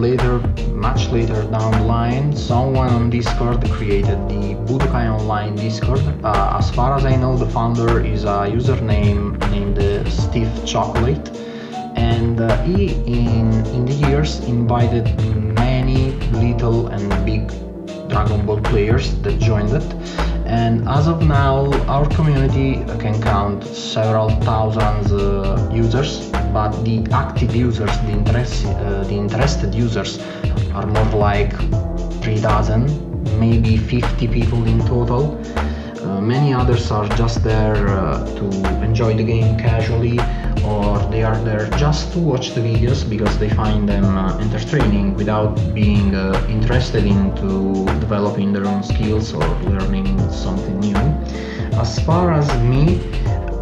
much later down the line, someone on Discord created the Budokai Online Discord. As far as I know, the founder is a username named Steve Chocolate, and he in the years invited many little and big Dragon Ball players that joined it. And as of now, our community can count several thousands users, but the active users, the interested users, are more like 3,000, maybe 50 people in total. Many others are just there to enjoy the game casually, or they are there just to watch the videos because they find them entertaining without being interested into developing their own skills or learning something new. As far as me,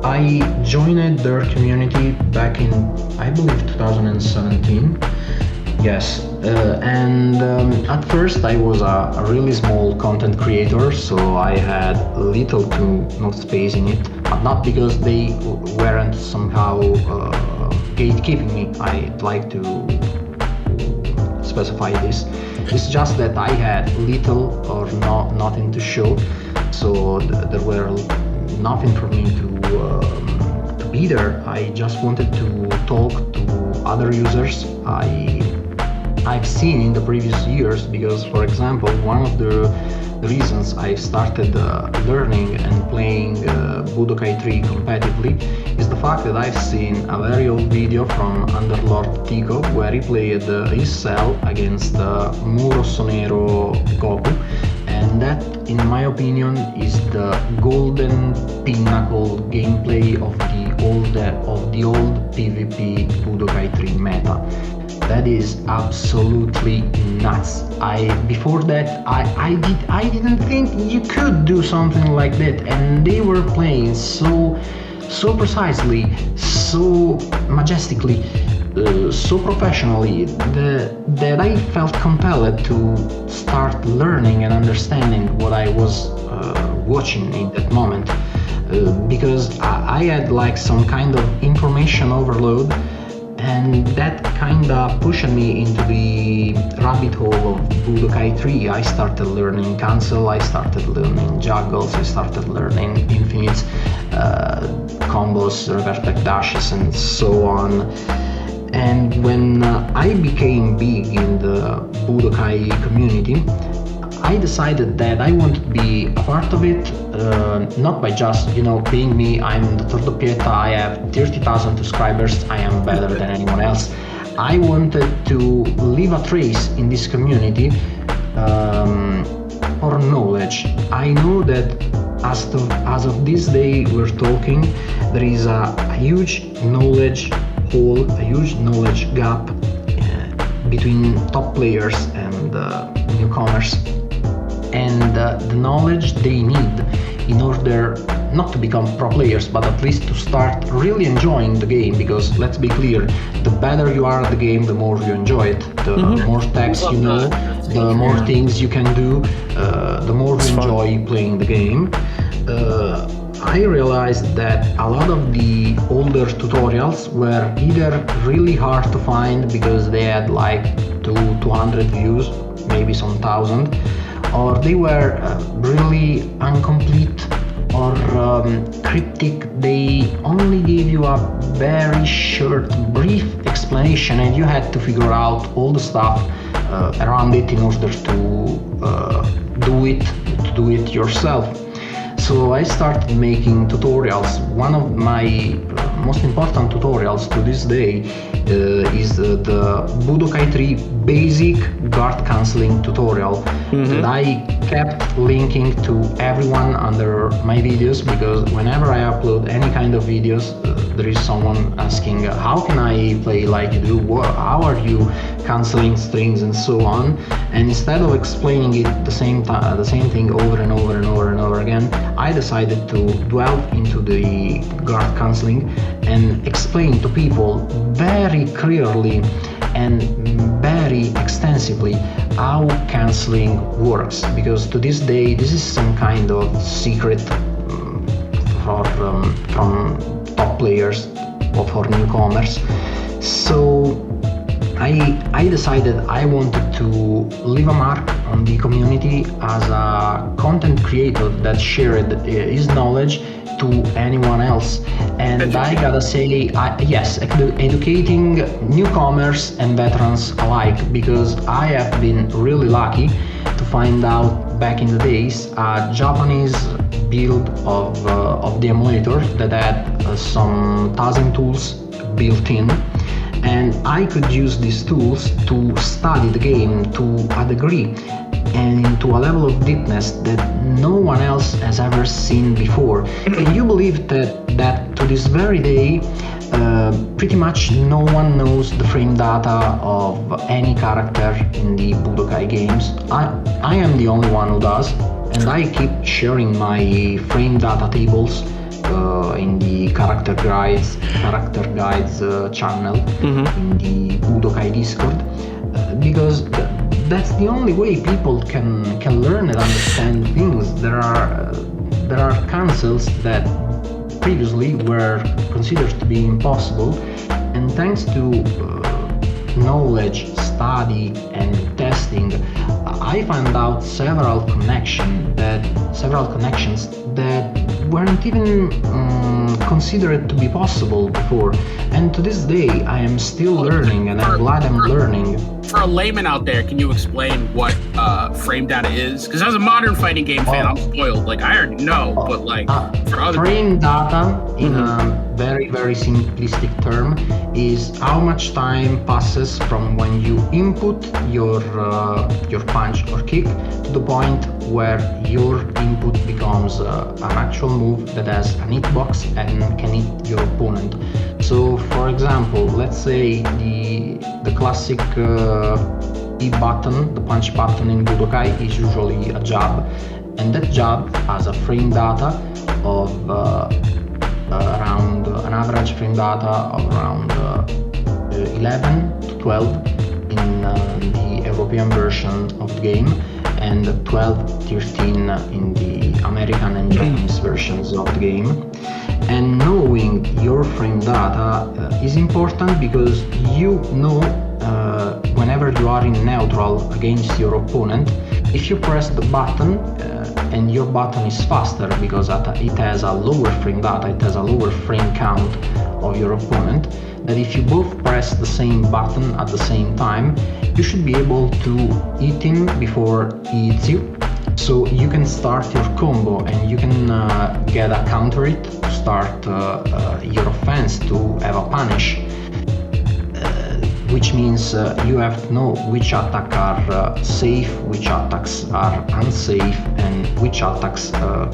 I joined their community back in, I believe, 2017. Yes, and at first I was a really small content creator, so I had little to no space in it, but not because they weren't somehow gatekeeping me. I'd like to specify this. It's just that I had little or nothing to show, so there were nothing for me to be there. I just wanted to talk to other users I've seen in the previous years, because, for example, one of the reasons I started learning and playing Budokai 3 competitively is the fact that I've seen a very old video from Underlord Tico where he played his cell against Muro Sonero Goku, and that, in my opinion, is the golden pinnacle gameplay of the old PvP Budokai 3 meta. That is absolutely nuts. Before that I didn't think you could do something like that, and they were playing so precisely, so majestically, so professionally that I felt compelled to start learning and understanding what I was watching in that moment, because I had like some kind of information overload, and that kinda pushed me into the rabbit hole of Budokai 3. I started learning cancel, I started learning juggles, I started learning infinite combos, reverse back dashes, and so on. And when I became big in the Budokai community, I decided that I wanted to be a part of it, not by just, being me. I'm Dr. Doppietta, I have 30,000 subscribers, I am better than anyone else. I wanted to leave a trace in this community for knowledge. I know that as of this day we're talking, there is a huge knowledge hole, a huge knowledge gap between top players and newcomers, and the knowledge they need in order not to become pro players, but at least to start really enjoying the game. Because let's be clear, the better you are at the game, the more you enjoy it. The more text you know, the more things you can do, the more you enjoy playing the game. I realized that a lot of the older tutorials were either really hard to find because they had like 200 views, maybe some 1,000, or they were really incomplete or cryptic. They only gave you a very short, brief explanation, and you had to figure out all the stuff around it in order to do it yourself. So I started making tutorials. One of my most important tutorials to this day is the Budokai 3 basic guard cancelling tutorial that I kept linking to everyone under my videos, because whenever I upload any kind of videos, there is someone asking, how can I play like you do? How are you cancelling strings and so on? And instead of explaining it the same thing over and over and over and over again, I decided to delve into the guard cancelling and explain to people very clearly and very extensively how cancelling works, because to this day this is some kind of secret from top players or for newcomers. So I decided I wanted to leave a mark on the community as a content creator that shared his knowledge to anyone else. And I gotta say, yes, educating newcomers and veterans alike, because I have been really lucky to find out back in the days a Japanese build of the emulator that had some 1,000 tools built in. And I could use these tools to study the game to a degree and to a level of deepness that no one else has ever seen before. Can you believe that to this very day, pretty much no one knows the frame data of any character in the Budokai games? I am the only one who does, and I keep sharing my frame data tables in the character guides channel in the Budokai Discord, because that's the only way people can learn and understand things. There are cancels that previously were considered to be impossible, and thanks to knowledge, study and testing, I found out several connections that weren't even considered to be possible before. And to this day I am still learning, and I'm glad I'm learning. For a layman out there, can you explain what frame data is? Because as a modern fighting game fan, I'm spoiled. Like, I already know, but like for other frame data in a very, very simplistic term is how much time passes from when you input your punch or kick to the point where your input becomes an actual move that has an hitbox and can hit your opponent. So for example, let's say the classic E button, the punch button in Budokai, is usually a jab, and that jab has a frame data of around an average frame data of around 11 to 12 in the European version of the game, and 12, 13 in the American and Japanese versions of the game. And knowing your frame data is important, because you know whenever you are in neutral against your opponent, if you press the button and your button is faster because it has a lower frame data, it has a lower frame count of your opponent, that if you both press the same button at the same time, you should be able to hit him before he hits you. So you can start your combo and you can get a counter hit to start your offense, to have a punish. Which means you have to know which attacks are safe, which attacks are unsafe, and which attacks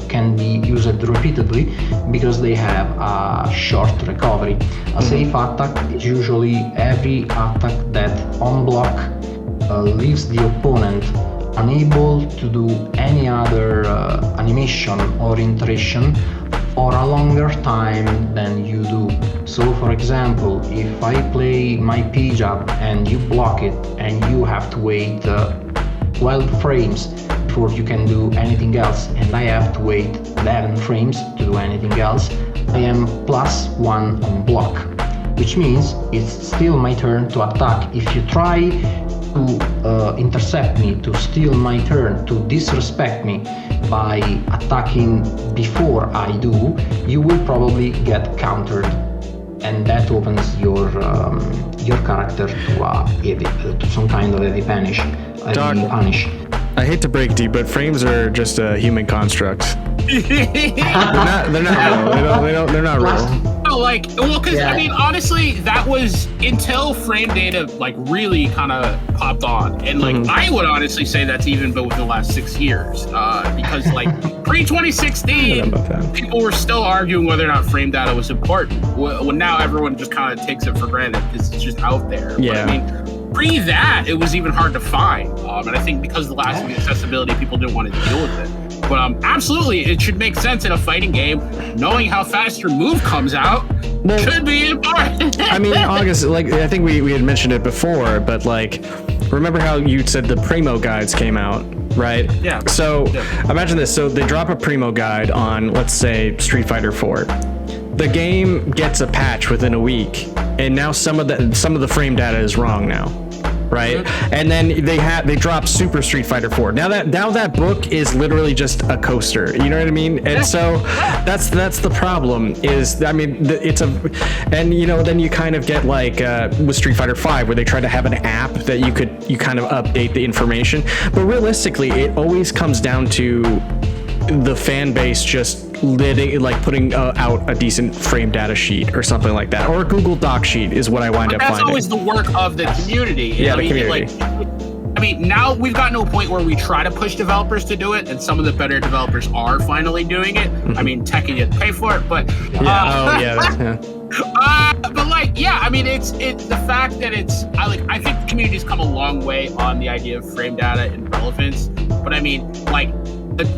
can be used repeatedly because they have a short recovery. A safe attack is usually every attack that on block leaves the opponent unable to do any other animation or iteration for a longer time than you do. So for example, if I play my P-jab and you block it and you have to wait 12 frames before you can do anything else, and I have to wait 11 frames to do anything else, I am +1 on block, which means it's still my turn to attack. If you try to intercept me, to steal my turn, to disrespect me by attacking before I do, you will probably get countered, and that opens your character to some kind of heavy punish. I hate to break it to you, but frames are just a human construct. They're not real. They're not real. No, like, well, because I mean, honestly, that was until frame data like really kind of popped on, and like I would honestly say that's even been within the last 6 years, because like pre-2016, people were still arguing whether or not frame data was important. Well, now everyone just kind of takes it for granted because it's just out there. Yeah. But, I mean, pre that, it was even hard to find, and I think because of the lack of accessibility, people didn't want to deal with it. But absolutely, it should make sense in a fighting game. Knowing how fast your move comes out should be important. I mean, August, like I think we had mentioned it before, but like, remember how you said the Primo guides came out, right? Yeah. So imagine this. So they drop a Primo guide on, let's say, Street Fighter 4. The game gets a patch within a week, and now some of the frame data is wrong now. Right, and then they drop Super Street Fighter 4. Now that book is literally just a coaster. You know what I mean? And so that's the problem. Is I mean and you know then you kind of get like with Street Fighter 5 where they try to have an app that you kind of update the information. But realistically, it always comes down to the fan base just putting out a decent frame data sheet or something like that, or a Google Doc sheet is what I wind up finding. That's always the work of the community. The community. I mean, now we've gotten to a point where we try to push developers to do it, and some of the better developers are finally doing it. I mean, Tekken, you have to pay for it, but but like, yeah, I mean, it's the fact that I think the community's come a long way on the idea of frame data and relevance. But I mean, like,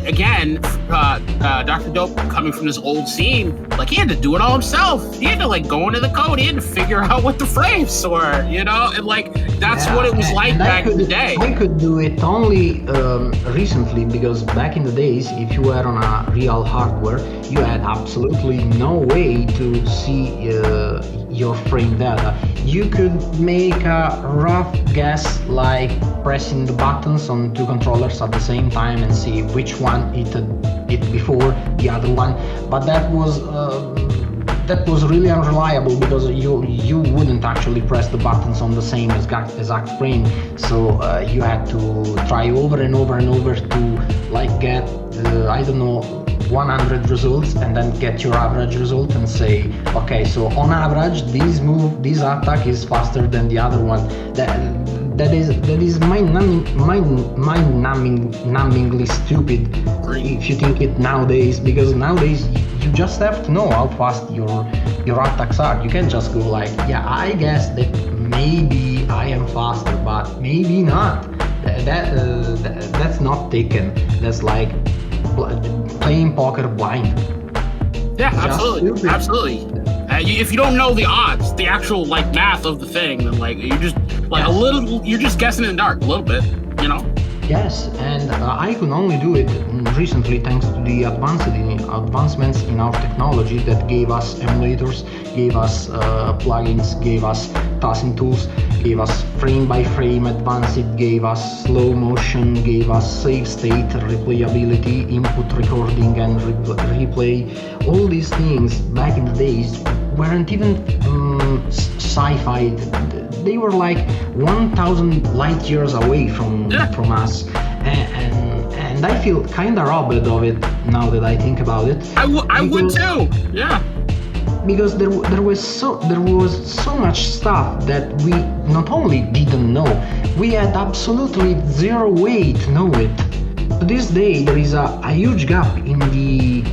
again, Dr. Dope coming from this old scene, like he had to do it all himself. He had to like go into the code. He had to figure out what the frames were, you know, and like that's what it was like back in the day. I could do it only recently because back in the days, if you were on a real hardware, you had absolutely no way to see your frame data. You could make a rough guess, like pressing the buttons on two controllers at the same time and see which one hit before the other one, but that was really unreliable because you wouldn't actually press the buttons on the same exact frame, so you had to try over and over and over to like get I don't know 100 results and then get your average result and say, okay, so on average this attack is faster than the other one. That is mind-numbingly stupid if you think it nowadays, because nowadays you just have to know how fast your attacks are. You can't just go like, yeah, I guess that maybe I am faster, but maybe not. That's not Taken. That's like playing poker blind. Yeah, absolutely, absolutely. If you don't know the odds, the actual like math of the thing, then like you just like you're just guessing in the dark a little bit, you know. Yes, and I could only do it recently thanks to the advancements in our technology that gave us emulators, gave us plugins, gave us tasking tools, gave us frame-by-frame advanced, gave us slow motion, gave us save state, replayability, input recording and replay. All these things back in the days weren't even sci-fi. They were like 1,000 light years away from us, and I feel kind of robbed of it now that I think about it. I would too. Yeah. Because there was so much stuff that we not only didn't know, we had absolutely zero way to know it. To this day, there is a huge gap in the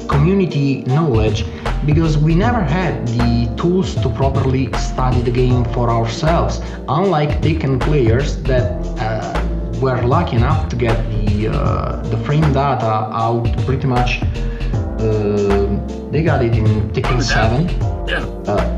community knowledge, because we never had the tools to properly study the game for ourselves, unlike Taken players that were lucky enough to get the frame data out pretty much They got it in Tekken 7. Yeah.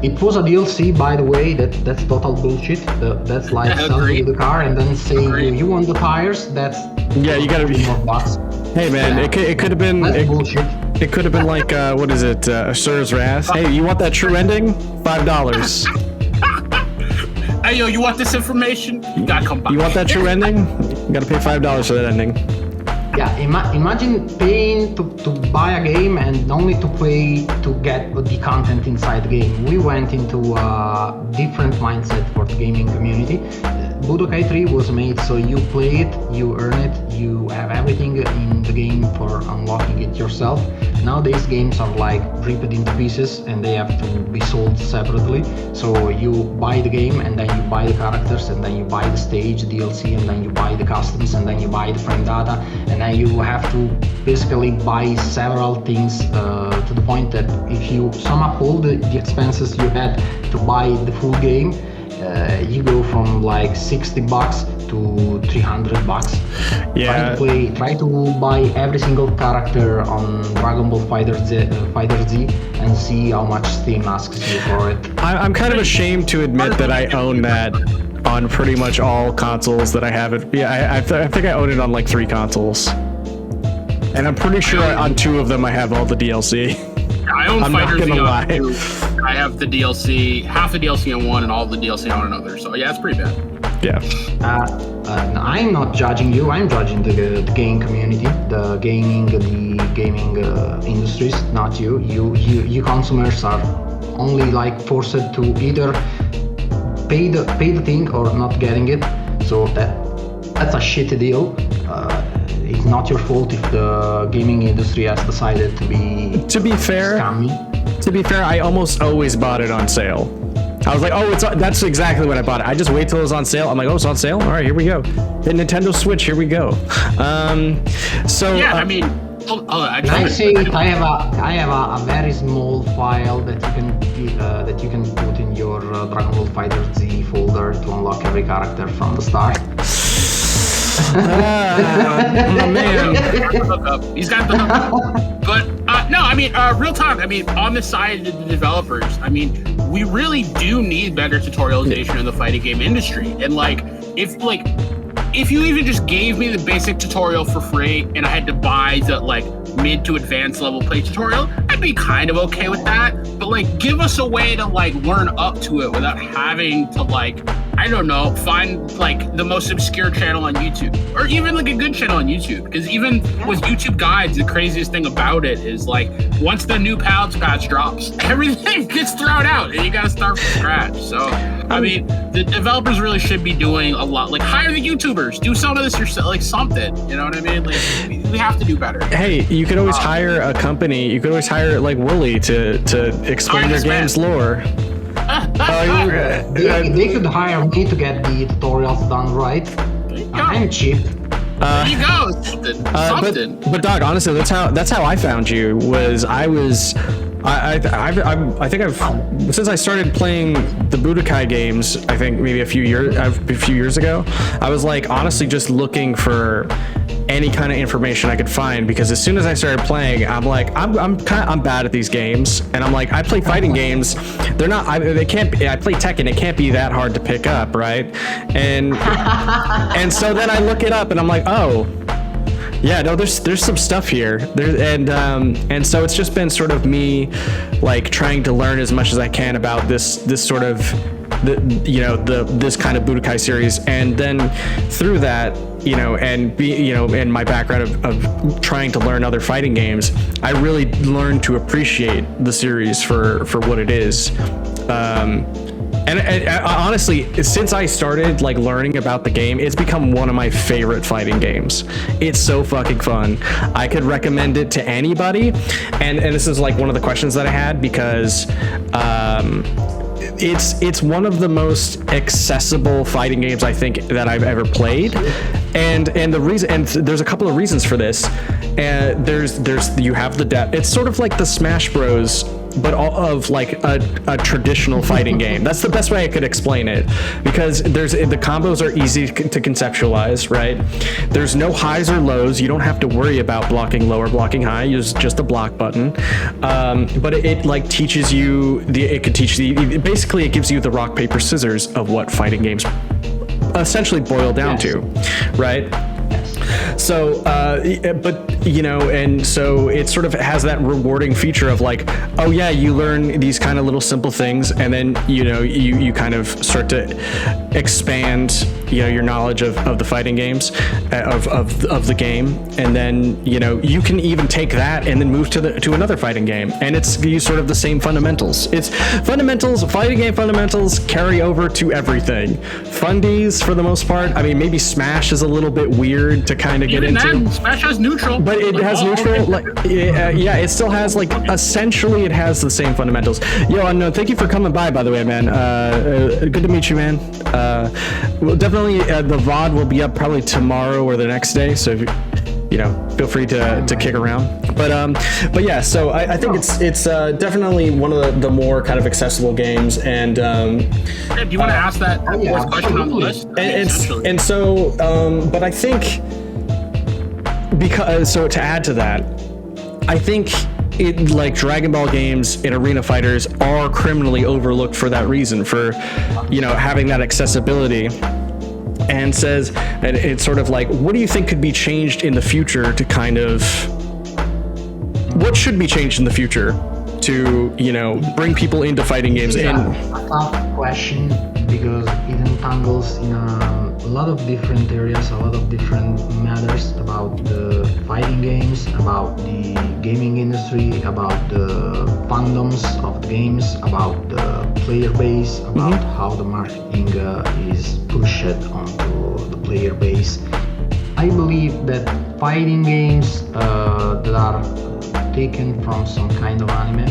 It was a DLC, by the way. That's total bullshit. That's like selling you the car and then saying you want the tires. That's you gotta be more bucks. Hey man, it could have been bullshit. It could have been like what is it? Asura's Wrath. Hey, you want that true ending? $5. Hey yo, you want this information? You gotta come back. You want that true ending? You gotta pay $5 for that ending. Yeah, imagine paying to buy a game and only to pay to get the content inside the game. We went into a different mindset for the gaming community. Budokai 3 was made so you play it, you earn it, you have everything in the game for unlocking it yourself. Nowadays games are like ripped into pieces and they have to be sold separately. So you buy the game and then you buy the characters and then you buy the stage DLC and then you buy the customs and then you buy the frame data and then you have to basically buy several things to the point that if you sum up all the expenses you had to buy the full game, you go from like $60 to $300. Yeah. Try to buy every single character on Dragon Ball Fighter Z and see how much Steam asks you for it. I'm kind of ashamed to admit that I own that on pretty much all consoles that I have it. Yeah, I think I own it on like 3 consoles. And I'm pretty sure on 2 of them I have all the DLC. I own Fighter Z on 2. I have the DLC, half the DLC on one and all the DLC on another. So yeah, it's pretty bad. Yeah. I'm not judging you. I'm judging the game community, the gaming industries, not you. You consumers are only like forced to either pay the thing or not getting it. So that's a shitty deal. It's not your fault if the gaming industry has decided to be fair, scammy. To be fair, I almost always bought it on sale. I was like, that's exactly when I bought it. I just wait till it's on sale. I'm like, oh, it's on sale? All right, here we go. The Nintendo Switch, here we go. I mean, I say I have a very small file that you can put in your Dragon Ball Fighter Z folder to unlock every character from the start. Oh man, he's got the hookup. But no, I mean, real talk. I mean, on the side of the developers, I mean, we really do need better tutorialization in the fighting game industry. And like, if you even just gave me the basic tutorial for free and I had to buy the like mid to advanced level play tutorial, I'd be kind of okay with that. But like, give us a way to like learn up to it without having to like, I don't know, find like the most obscure channel on YouTube or even like a good channel on YouTube. Because even with YouTube guides, the craziest thing about it is like once the new patch drops, everything gets thrown out and you got to start from scratch. So, I mean, the developers really should be doing a lot, like hire the YouTubers, do some of this yourself, like something, you know what I mean? Like we have to do better. Hey, you could always hire a company. You could always hire like Wooly to explain your game's lore. They could hire me to get the tutorials done right. I'm cheap. There you go. Something. But Doc, honestly, that's how I found you. I think I've since I started playing the Budokai games. I think maybe a few years ago. I was like honestly just looking for any kind of information I could find, because as soon as I started playing, I'm like, I'm bad at these games, and I'm like, I play fighting games. They're not. I play Tekken. It can't be that hard to pick up, right? And so then I look it up, and I'm like, oh. Yeah, no, there's some stuff here. And so it's just been sort of me like trying to learn as much as I can about this sort of this kind of Budokai series, and then through that, and my background of trying to learn other fighting games, I really learned to appreciate the series for what it is. And honestly, since I started like learning about the game, it's become one of my favorite fighting games. It's so fucking fun. I could recommend it to anybody. And this is like one of the questions that I had, because it's one of the most accessible fighting games I think that I've ever played. And the reason, and there's a couple of reasons for this. You have the depth. It's sort of like the Smash Bros but of like a traditional fighting game. That's the best way I could explain it, because the combos are easy to conceptualize, right? There's no highs or lows. You don't have to worry about blocking low or blocking high. Use just a block button. But it like teaches you basically it gives you the rock paper scissors of what fighting games essentially boil down to, right? So, but you know, and so it sort of has that rewarding feature of like, oh yeah, you learn these kind of little simple things, and then you know you kind of start to expand, you know, your knowledge of the fighting games, of the game, and then you know you can even take that and then move to another fighting game, and it's you sort of the same fundamentals. It's fundamentals, fighting game fundamentals carry over to everything. Fundies for the most part. I mean, maybe Smash is a little bit weird to kind of get into. Then, Smash has neutral, but it has neutral. Like, yeah, it still has like essentially it has the same fundamentals. Yo, no, thank you for coming by the way, man. Good to meet you, man. Well, definitely the VOD will be up probably tomorrow or the next day. So if you know, feel free to kick around. But yeah, so I think it's definitely one of the more kind of accessible games. And do you want to ask that fourth question on the list? But I think so to add to that, I think it like Dragon Ball games and arena fighters are criminally overlooked for that reason, for you know having that accessibility. And it's sort of like, what do you think could be changed in the future to kind of, what should be changed in the future to, you know, bring people into fighting games? A tough question, because it entangles in a lot of different areas, a lot of different matters about the fighting games, about the gaming industry, about the fandoms of the games, about the player base, about how the marketing is pushed onto the player base. I believe that fighting games that are taken from some kind of anime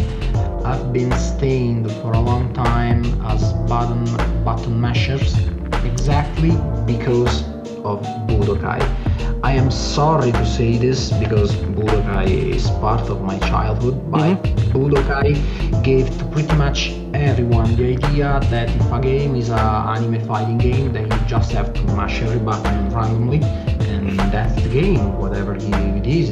have been staying for a long time as button mashers, exactly because of Budokai. I am sorry to say this, because Budokai is part of my childhood, but Budokai gave to pretty much everyone the idea that if a game is an anime fighting game, then you just have to mash every button randomly, and that's the game. Whatever it is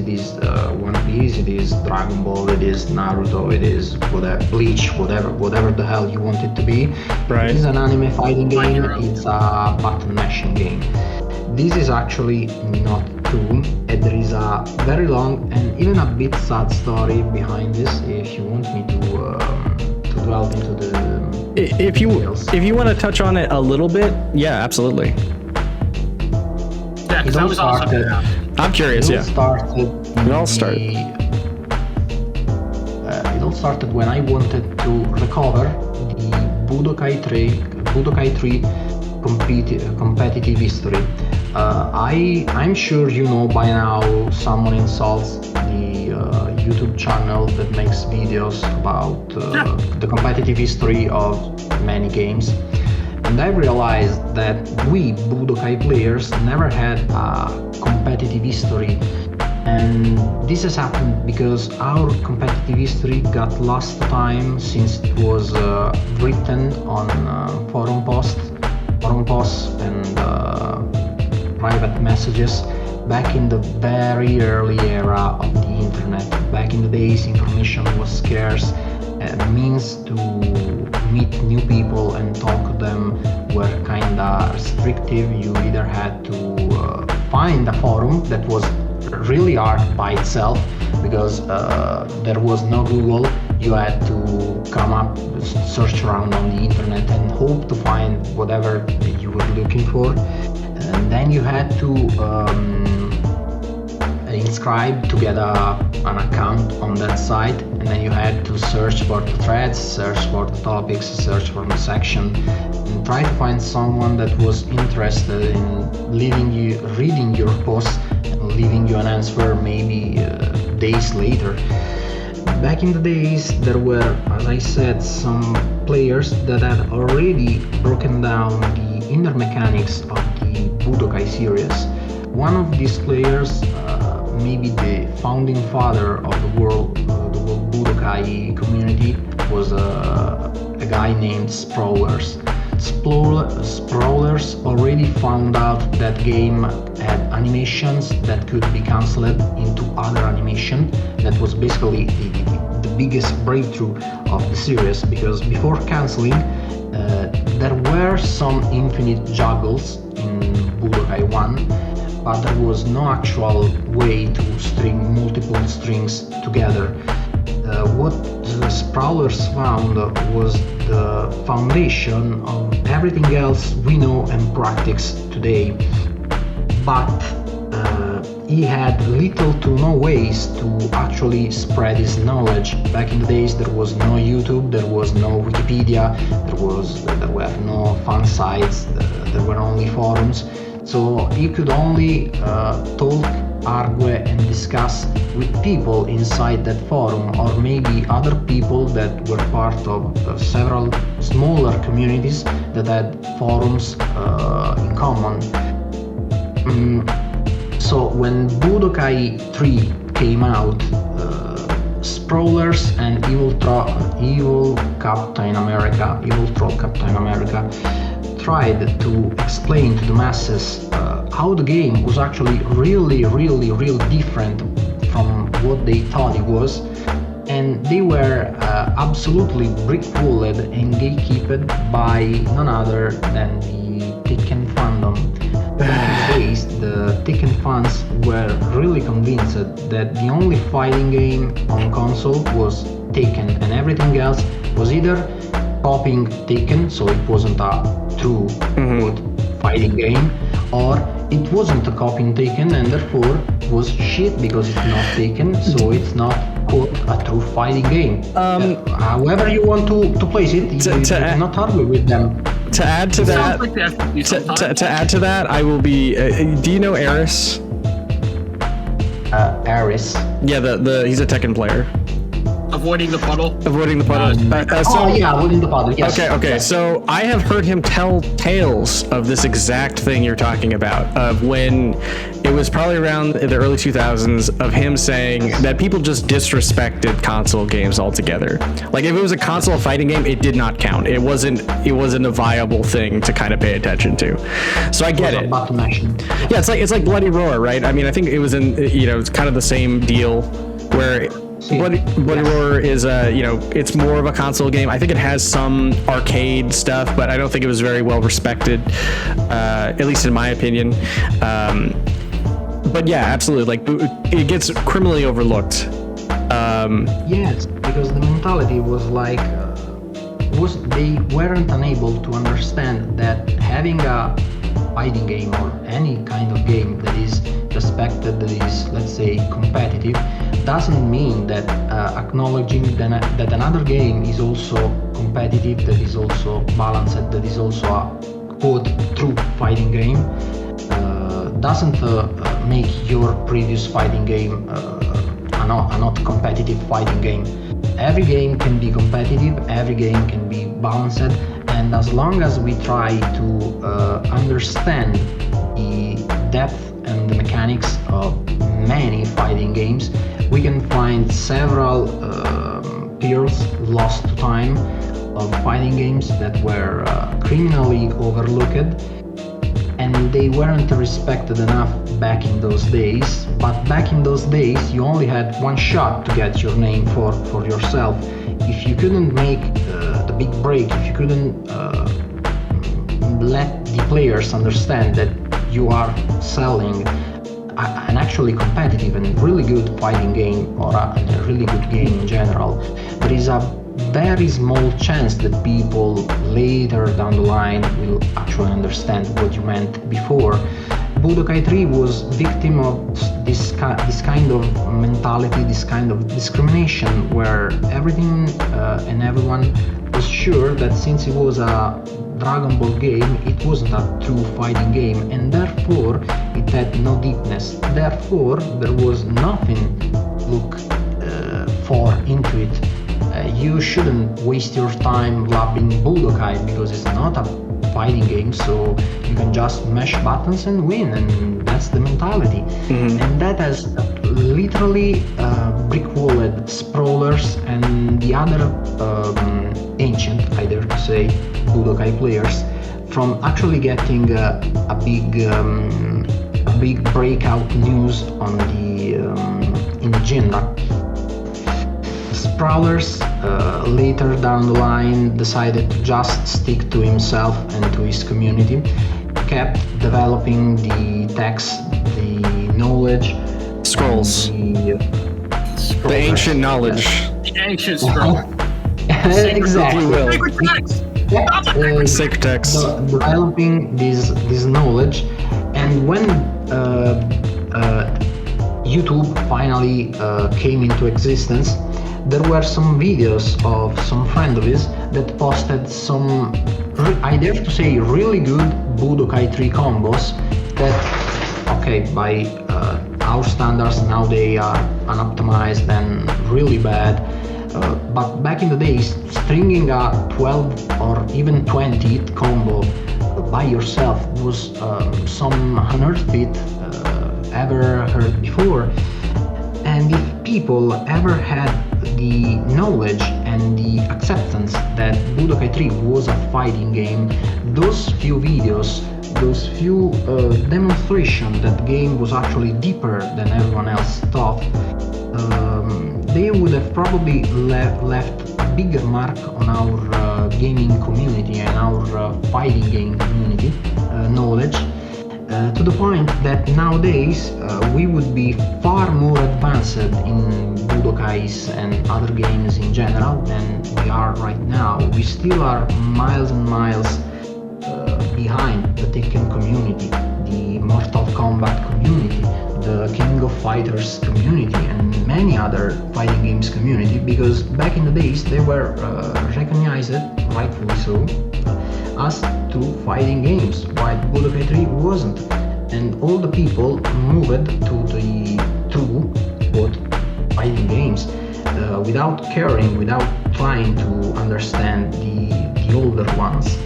One Piece, it is Dragon Ball, it is Naruto, it is whatever, Bleach, whatever the hell you want it to be. Right. It is an anime fighting game, it's a button mashing game. This is actually not true, and there is a very long and even a bit sad story behind this. If you want me to delve into the if you want to touch on it a little bit, yeah, absolutely. Yeah, because that was awesome. I'm curious. It all started when I wanted to recover the Budokai 3 competitive history. I'm sure you know by now someone insults the YouTube channel that makes videos about the competitive history of many games. And I realized that we Budokai players never had a competitive history. And this has happened because our competitive history got lost to time, since it was written on forum posts and private messages back in the very early era of the internet. Back in the days, information was scarce. Means to meet new people and talk to them were kinda restrictive. You either had to find a forum that was really hard by itself, because there was no Google. You had to come up, search around on the internet and hope to find whatever you were looking for. And then you had to inscribe to get an account on that site, and then you had to search for the threads, search for the topics, search for the section, and try to find someone that was interested in reading your post and leaving you an answer maybe days later. Back in the days, there were, as I said, some players that had already broken down the inner mechanics of the Budokai series. One of these players, maybe the founding father of the world Budokai community, was a guy named Sprawlers. Sprawlers already found out that game had animations that could be cancelled into other animation. That was basically the biggest breakthrough of the series, because before cancelling, there were some infinite juggles in Budokai 1, but there was no actual way to string multiple strings together. What the Sprawlers found was the foundation of everything else we know and practice today, but he had little to no ways to actually spread his knowledge. Back in the days there was no YouTube, there was no Wikipedia, there were no fan sites, there were only forums, so he could only talk, argue and discuss with people inside that forum, or maybe other people that were part of several smaller communities that had forums in common. So when Budokai 3 came out, Sprawlers and Evil Troll Captain America tried to explain to the masses how the game was actually really different from what they thought it was, and they were absolutely brick-walled and gatekeeped by none other than the Tekken fandom. These days, the Tekken fans were really convinced that the only fighting game on console was Tekken, and everything else was either copying Tekken, so it wasn't a true good fighting game, or it wasn't a copying Tekken and therefore was shit because it's not Tekken, so it's not quote a true fighting game. However you want to place it, you cannot argue with them. To add to that, to add to that, I will be. Do you know Eris? Eris. Yeah, he's a Tekken player. Avoiding the puddle. Avoiding the puddle. Yes. Okay. Yes. So I have heard him tell tales of this exact thing you're talking about, of when it was probably around the early 2000s, of him saying that people just disrespected console games altogether. Like if it was a console fighting game, it did not count. It wasn't a viable thing to kind of pay attention to. So I get it. Yeah, it's like Bloody Roar, right? I mean, I think it was it's kind of the same deal where Bloody Roar is it's more of a console game. I think it has some arcade stuff, but I don't think it was very well respected, at least in my opinion. But yeah, absolutely, like it gets criminally overlooked. Yes, because the mentality was like they weren't unable to understand that having a fighting game or any kind of game that is respected, that is, let's say, competitive, doesn't mean that acknowledging that another game is also competitive, that is also balanced, that is also a quote true fighting game, doesn't make your previous fighting game a not competitive fighting game. Every game can be competitive, every game can be balanced, and as long as we try to understand the depth and the mechanics of many fighting games, we can find several pearls lost to time of fighting games that were criminally overlooked, and they weren't respected enough back in those days. But back in those days you only had one shot to get your name for yourself. If you couldn't make the big break, if you couldn't let the players understand that you are selling an actually competitive and really good fighting game, or a really good game in general, there is a very small chance that people later down the line will actually understand what you meant before. Budokai 3 was victim of this kind of mentality, this kind of discrimination, where everything and everyone was sure that since it was a Dragon Ball game, it wasn't a true fighting game, and therefore it had no deepness. Therefore, there was nothing to look for into it. You shouldn't waste your time loving Budokai because it's not a fighting game, so you can just mash buttons and win, and that's the mentality. And that has literally brick-walled sprawlers and the other ancient, I dare to say, Budokai players from actually getting a big breakout news on the in the genre. Sprawlers later down the line decided to just stick to himself and to his community, kept developing the text, the knowledge, Scrolls. The ancient knowledge. The ancient scroll. Exactly. Sacred text. Sacred text. Developing this knowledge, and when YouTube finally came into existence, there were some videos of some friend of his that posted some, I dare to say, really good Budokai 3 combos that, okay, by our standards now they are unoptimized and really bad. But back in the days, stringing a 12 or even 20 combo by yourself was some unearthed feat ever heard before. And if people ever had the knowledge and the acceptance that Budokai 3 was a fighting game, those few videos, those few demonstrations that the game was actually deeper than everyone else thought, they would have probably left a bigger mark on our gaming community and our fighting game community knowledge, to the point that nowadays we would be far more advanced in Budokais and other games in general than we are right now. We still are miles and miles behind the Tekken community, the Mortal Kombat community, the King of Fighters community, and many other fighting games community, because back in the days they were recognized, rightfully so, as two fighting games, while Budokai 3 wasn't, and all the people moved to the true fighting games without caring, without trying to understand the older ones.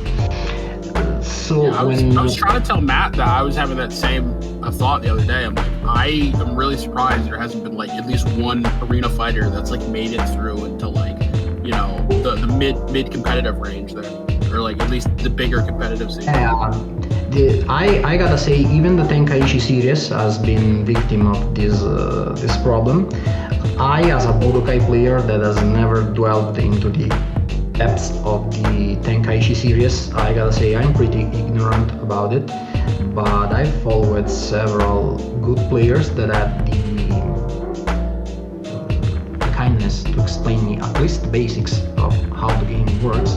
So I was trying to tell Matt that I was having that same thought the other day. I'm like, I am really surprised there hasn't been like at least one arena fighter that's like made it through into like, you know, the mid competitive range there, or like at least the bigger competitive scene. I gotta say, even the Tenkaichi series has been victim of this problem. I, as a Budokai player that has never dwelled into the depths of the Tenkaichi series, I gotta say I'm pretty ignorant about it, but I followed several good players that had the kindness to explain me at least the basics of how the game works.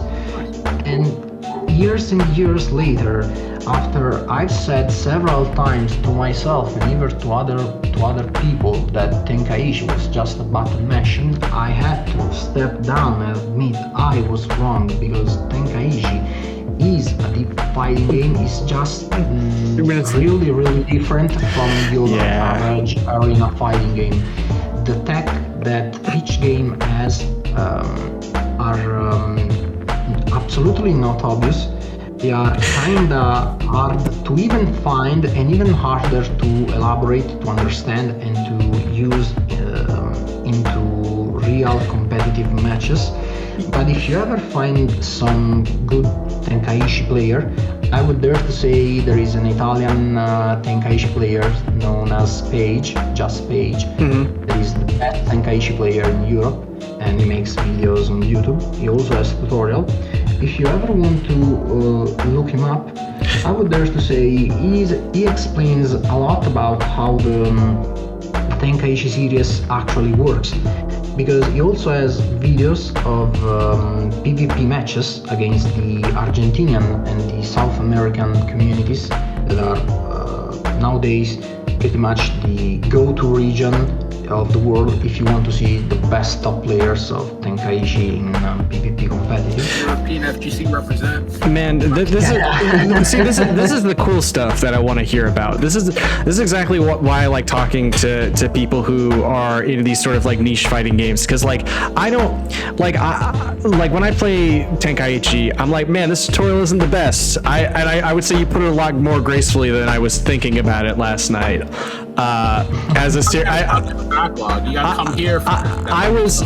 And years and years later, after I've said several times to myself and even to other people that Tenkaichi was just a button mashing, I had to step down and admit I was wrong, because Tenkaichi is a deep fighting game. It's just really, really different from your average arena fighting game. The tech that each game has are absolutely not obvious. They are kinda hard to even find and even harder to elaborate, to understand, and to use into real competitive matches. But if you ever find some good Tenkaichi player, I would dare to say there is an Italian Tenkaichi player known as Page, just Page. That is the best Tenkaichi player in Europe, and he makes videos on YouTube. He also has tutorial. If you ever want to look him up, I would dare to say he explains a lot about how the Tenkaichi series actually works, because he also has videos of PvP matches against the Argentinian and the South American communities that are nowadays pretty much the go-to region of the world if you want to see the best top players of Tenkaichi in PvP competitive. European FGC represent. Man, this is the cool stuff that I want to hear about. This is exactly why I like talking to people who are into these sort of like niche fighting games, because like I don't like when I play Tenkaichi, I'm like, man, this tutorial isn't the best. I would say you put it a lot more gracefully than I was thinking about it last night. As a backlog, you gotta come here. I was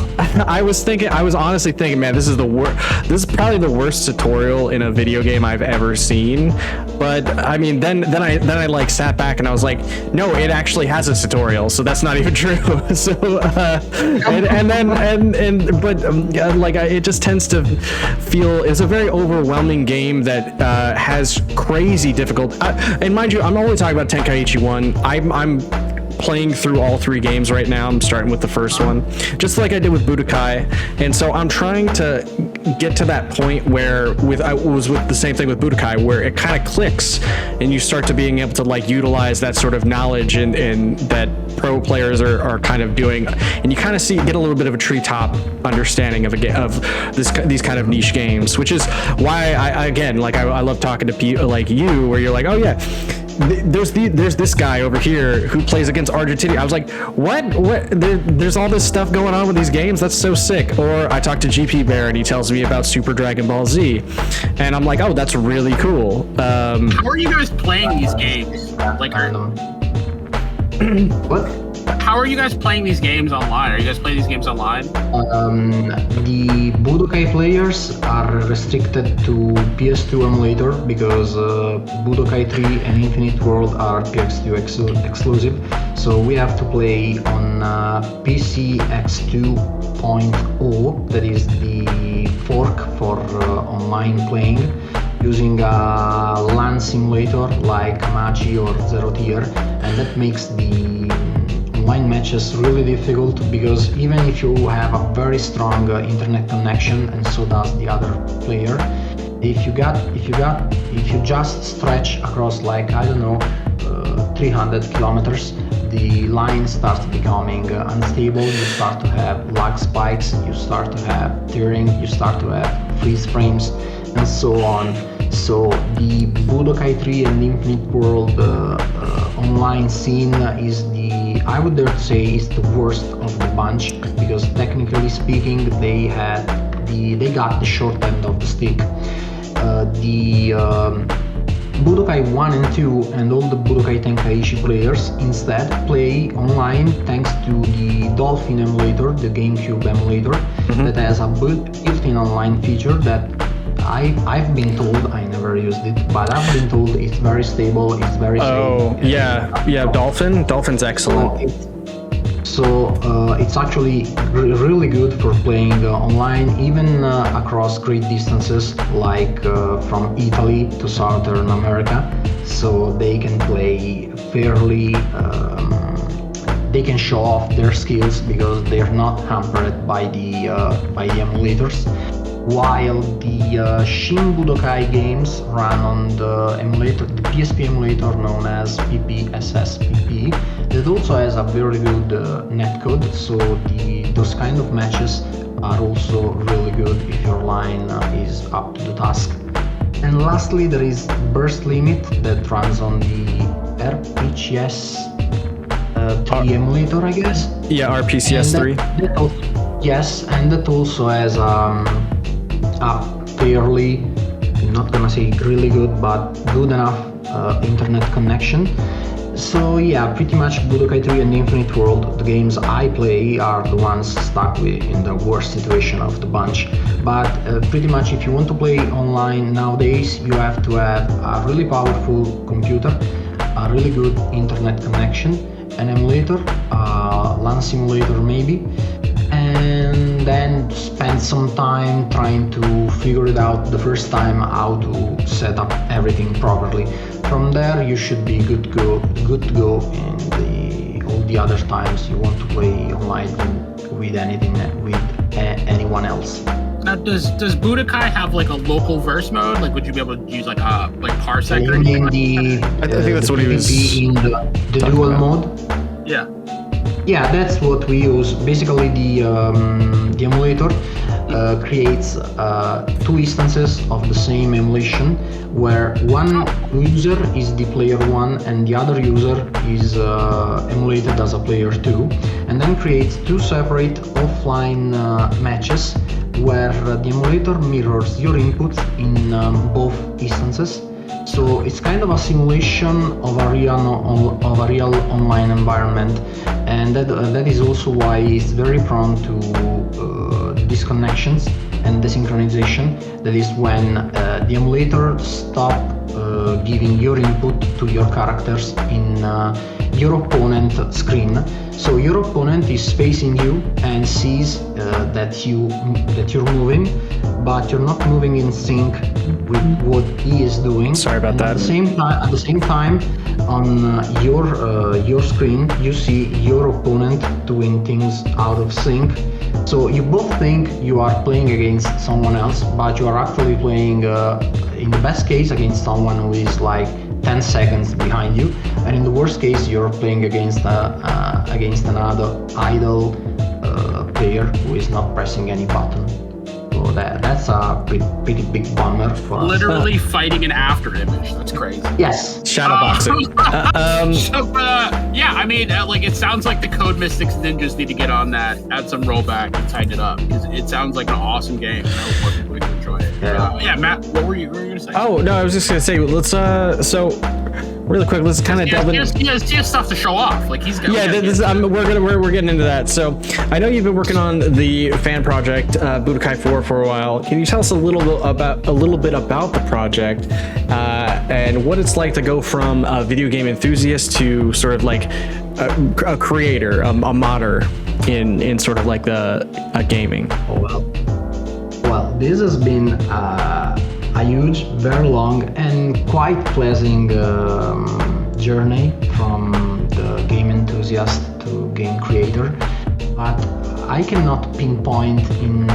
honestly thinking, man, this is probably the worst tutorial in a video game I've ever seen. But I mean, then I like sat back and I was like, no, it actually has a tutorial, so that's not even true. So it just tends to feel it's a very overwhelming game that has crazy difficult. And mind you, I'm only talking about Tenkaichi 1. I'm playing through all 3 games right now. I'm starting with the first one, just like I did with Budokai, and so I'm trying to get to that point where I was with the same thing with Budokai, where it kind of clicks and you start to being able to like utilize that sort of knowledge and that pro players are kind of doing, and you kind of get a little bit of a treetop understanding of these kind of niche games, which is why I love talking to people like you, where you're like, oh yeah, there's this guy over here who plays against Argentina. I was like, what? There's all this stuff going on with these games. That's so sick. Or I talked to GP Bear and he tells me about Super Dragon Ball Z, and I'm like, oh, that's really cool. How are you guys playing these games? Like, what? How are you guys playing these games online? Are you guys playing these games online? The Budokai players are restricted to PS2 emulator because Budokai 3 and Infinite World are PS2 exclusive. So we have to play on PC X2.0, that is the fork for online playing, using a LAN simulator like Machi or Zero Tier, and that makes the online matches really difficult, because even if you have a very strong internet connection, and so does the other player, if you just stretch across, like, I don't know, 300 kilometers, the line starts becoming unstable. You start to have lag spikes, you start to have tearing, you start to have freeze frames, and so on. So the Budokai 3 and Infinite World online scene is I would dare to say, is the worst of the bunch, because technically speaking, they got the short end of the stick. The Budokai 1 and 2 and all the Budokai Tenkaichi players instead play online thanks to the Dolphin emulator, the GameCube emulator, that has a built-in online feature that I've been told, I never used it, but I've been told it's very stable, it's very safe. Oh, yeah, Dolphin's excellent. So it's actually really good for playing online, even across great distances, like from Italy to Southern America. So they can play fairly, they can show off their skills because they're not hampered by the emulators. While the Shin Budokai games run on the emulator, the PSP emulator known as PPSSPP, that also has a very good netcode, so those kind of matches are also really good if your line is up to the task. And lastly, there is Burst Limit that runs on the RPCS 3 emulator, I guess. Yeah, RPCS 3. Yes, and that also has a fairly, I'm not gonna say really good, but good enough internet connection. So yeah, pretty much Budokai 3 and Infinite World, the games I play, are the ones stuck in the worst situation of the bunch. But pretty much if you want to play online nowadays, you have to have a really powerful computer, a really good internet connection, an emulator, a LAN simulator maybe, and then spend some time trying to figure it out the first time how to set up everything properly. From there you should be good to go in all the other times you want to play online with anyone else. Now, does Budokai have like a local verse mode? Like, would you be able to use like Parsec or anything? I think that's what he was in the dual mode. Yeah. Yeah, that's what we use. Basically, the emulator creates two instances of the same emulation, where one user is the player 1 and the other user is emulated as a player 2, and then creates two separate offline matches where the emulator mirrors your inputs in both instances. So it's kind of a simulation of a real online environment, and that is also why it's very prone to disconnections and desynchronization. That is when the emulator stops giving your input to your characters in your opponent screen. So your opponent is facing you and sees that you're moving, but you're not moving in sync with what he is doing. Sorry about that. At the same time, on your screen, you see your opponent doing things out of sync. So you both think you are playing against someone else, but you are actually playing, in the best case, against someone who is like 10 seconds behind you, and in the worst case, you're playing against another idle player who is not pressing any button. So that's a pretty big bummer for us. Literally fighting an after image. That's crazy. Yes. Shadowboxing. Yeah, I mean, like, it sounds like the Code Mystics Ninjas need to get on that, add some rollback, and tighten it up, because it sounds like an awesome game. I hope more people can enjoy it. Yeah, Matt, what were you going to say? Oh no, I was just gonna say, let's so really quick, let's kind of delve into. He has stuff to show off. Like he's got. Yeah, we're getting into that. So I know you've been working on the fan project Budokai 4 for a while. Can you tell us a little bit about the project and what it's like to go from a video game enthusiast to sort of like a creator, a modder in sort of like a gaming? Well, this has been a huge, very long, and quite pleasant journey from the game enthusiast to game creator. But I cannot pinpoint in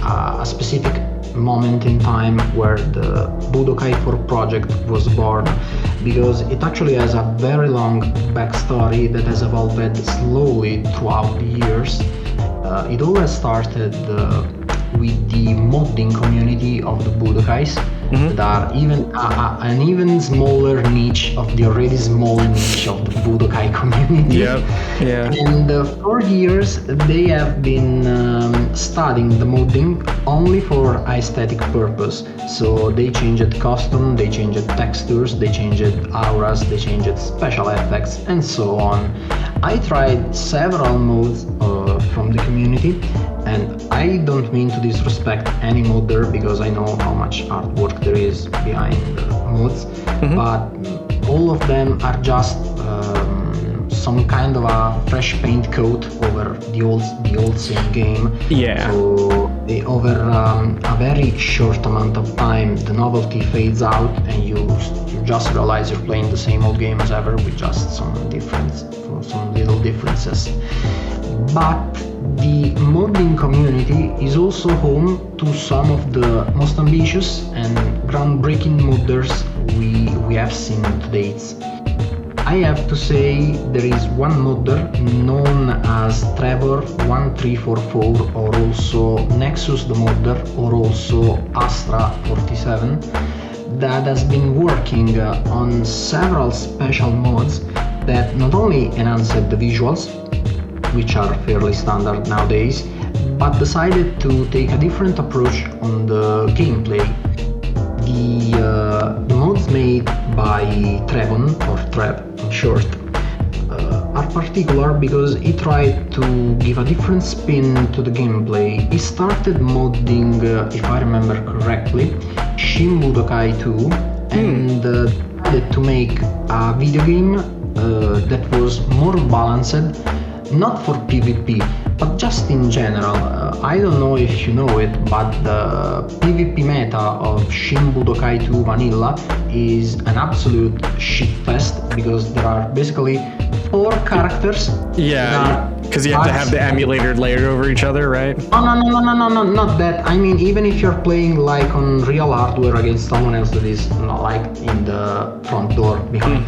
a specific moment in time where the Budokai 4 project was born, because it actually has a very long backstory that has evolved slowly throughout the years. It all started with the modding community of the Budokais, that are even an even smaller niche of the already small niche of the Budokai community. Yeah. And for years they have been studying the modding only for aesthetic purpose. So they changed custom, they changed textures, they changed auras, they changed special effects, and so on. I tried several mods from the community, and I don't mean to disrespect any modder because I know how much artwork there is behind the mods, but all of them are just some kind of a fresh paint coat over the old same game. Yeah. So over a very short amount of time, the novelty fades out, and you just realize you're playing the same old game as ever with just some little differences. But the modding community is also home to some of the most ambitious and groundbreaking modders we have seen to date. I have to say there is one modder known as Trevor1344, or also Nexus the modder, or also Astra47, that has been working on several special mods that not only enhanced the visuals, which are fairly standard nowadays, but decided to take a different approach on the gameplay. The mods made by Trevon, or Trev in short, are particular because he tried to give a different spin to the gameplay. He started modding, if I remember correctly, Shin Budokai 2, and decided to make a video game that was more balanced, not for PvP, but just in general. I don't know if you know it, but the PvP meta of Shin Budokai 2 Vanilla is an absolute shitfest, because there are basically 4 characters. Yeah, Because you have to have the emulator layered over each other, right? No, not that. I mean, even if you're playing like on real hardware against someone else that is not like in the front door behind,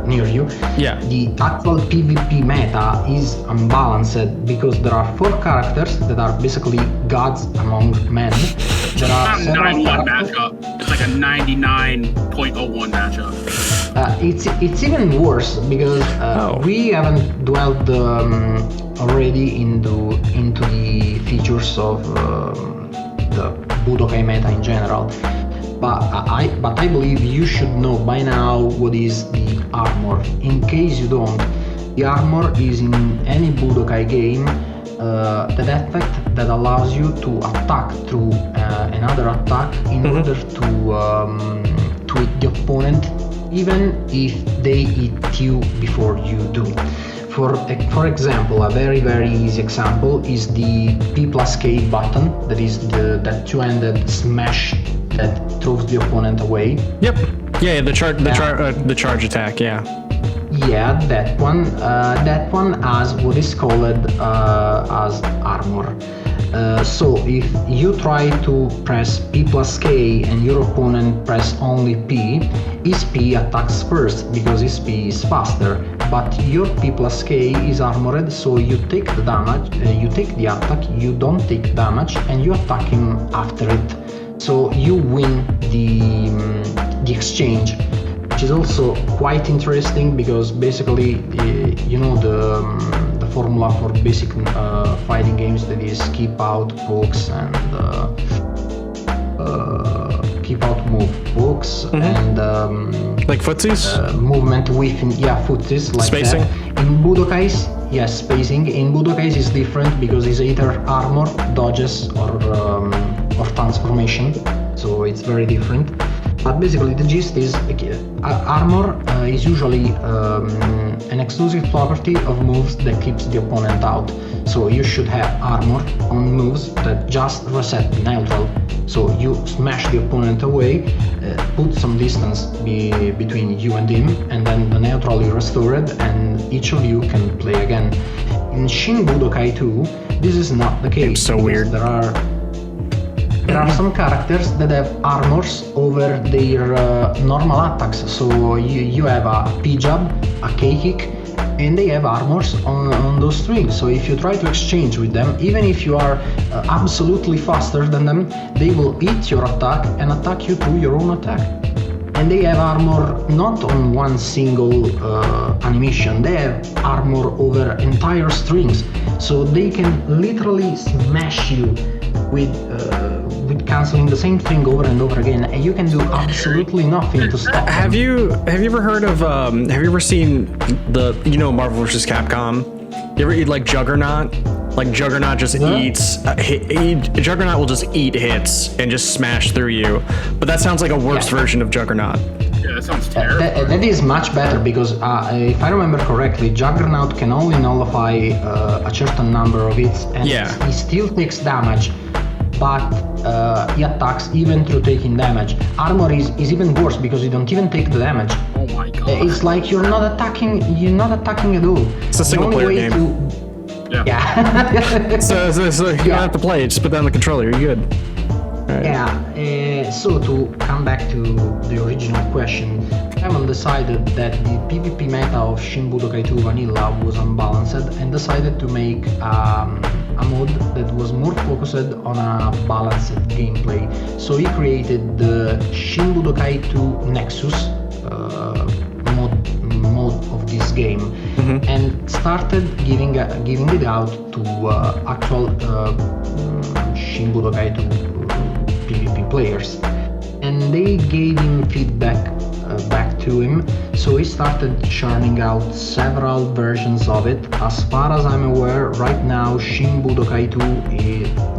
near you, Yeah. the actual PvP meta is unbalanced because there are 4 characters that are basically gods among men. There are It's not a 9-1 matchup. It's like a 99.01 matchup. It's even worse because we haven't dwelled already into the features of the Budokai meta in general. But I believe you should know by now what is the armor. In case you don't, the armor is in any Budokai game that effect that allows you to attack through another attack in order to hit the opponent, even if they hit you before you do. For example, a very easy example is the P+K button, that is that two-handed smash that throws the opponent away. Yep. Yeah, the charge attack. Yeah. Yeah, that one. That one has what is called as armor. So if you try to press P+K and your opponent press only P, his P attacks first because his P is faster. But your P+K is armored, so you take the damage, you take the attack, you don't take damage, and you attack him after it. So you win the exchange, which is also quite interesting because basically, you know the formula for basic fighting games, that is keep out, pokes, and keep out, move, pokes, and like footsies? Movement within, footsies, like spacing. That. In Budokais, yes, spacing. In Budokais is different because it's either armor, dodges, or transformation. So it's very different. But basically the gist is armor is usually an exclusive property of moves that keeps the opponent out. So you should have armor on moves that just reset the neutral. So you smash the opponent away, put some distance between you and him, and then the neutral is restored and each of you can play again. In Shin Budokai 2, this is not the case. It's so weird. There are some characters that have armors over their normal attacks. So you have a P-jab, a K-kick, and they have armors on those strings. So if you try to exchange with them, even if you are absolutely faster than them, they will hit your attack and attack you through your own attack. And they have armor not on one single animation, they have armor over entire strings. So they can literally smash you with canceling the same thing over and over again, and you can do absolutely nothing to stop them. Have you ever heard of have you ever seen Marvel vs. Capcom? You ever eat like Juggernaut? Like Juggernaut just eats Juggernaut will just eat hits and just smash through you. But that sounds like a worse version of Juggernaut. Yeah, that sounds terrible. That is much better because if I remember correctly, Juggernaut can only nullify a certain number of hits, and he still takes damage, but he attacks even through taking damage. Armor is even worse because you don't even take the damage. Oh my god! It's like you're not attacking at all. It's a single player game. Yeah. so you don't have to play it. Just put down the controller. You're good. Right. Yeah. So to come back to the original question, Kevin decided that the PvP meta of Shin Budokai 2 Vanilla was unbalanced and decided to make a mod that was more focused on a balanced gameplay. So he created the Shin Budokai 2 Nexus mode of this game, and started giving it out to actual Shin Budokai 2 PvP players, and they gave him feedback back to him, so he started churning out several versions of it. As far as I'm aware, right now Shin Budokai 2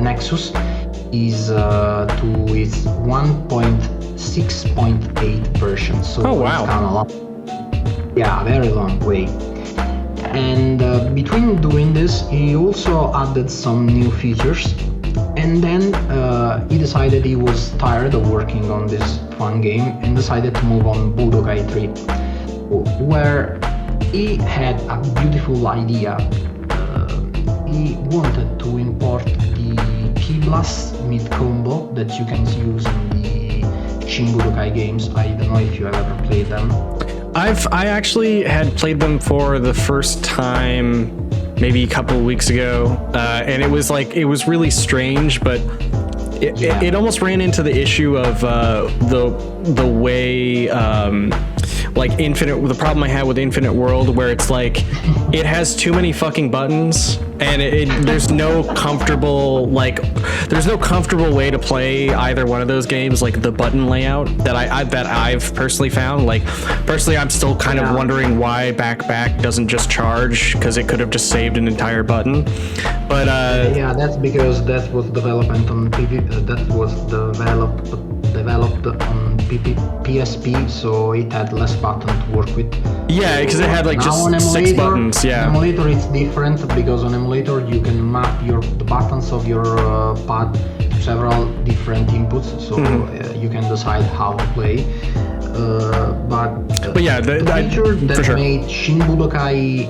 Nexus is to its 1.6.8 version, so oh wow, it's kind of long. Yeah, very long way. And between doing this, he also added some new features. And then he decided he was tired of working on this fun game and decided to move on Budokai 3, where he had a beautiful idea he wanted to import the Key Blast mid combo that you can use in the Shin Budokai games. I don't know if you have ever played them. I actually had played them for the first time maybe a couple of weeks ago, and it was really strange, but it almost ran into the issue of the way like the problem I had with Infinite World, where it's like it has too many fucking buttons, and there's no comfortable way to play either one of those games, like the button layout that I've personally found. Like personally, I'm still kind of wondering why back doesn't just charge, because it could have just saved an entire button. But that's because that was developed on PSP, so it had less buttons to work with. Yeah, because it had like just 6 buttons. Yeah. On emulator it's different, because on emulator you can map the buttons of your pad to several different inputs, so you can decide how to play. But yeah, the feature that made Shin Budokai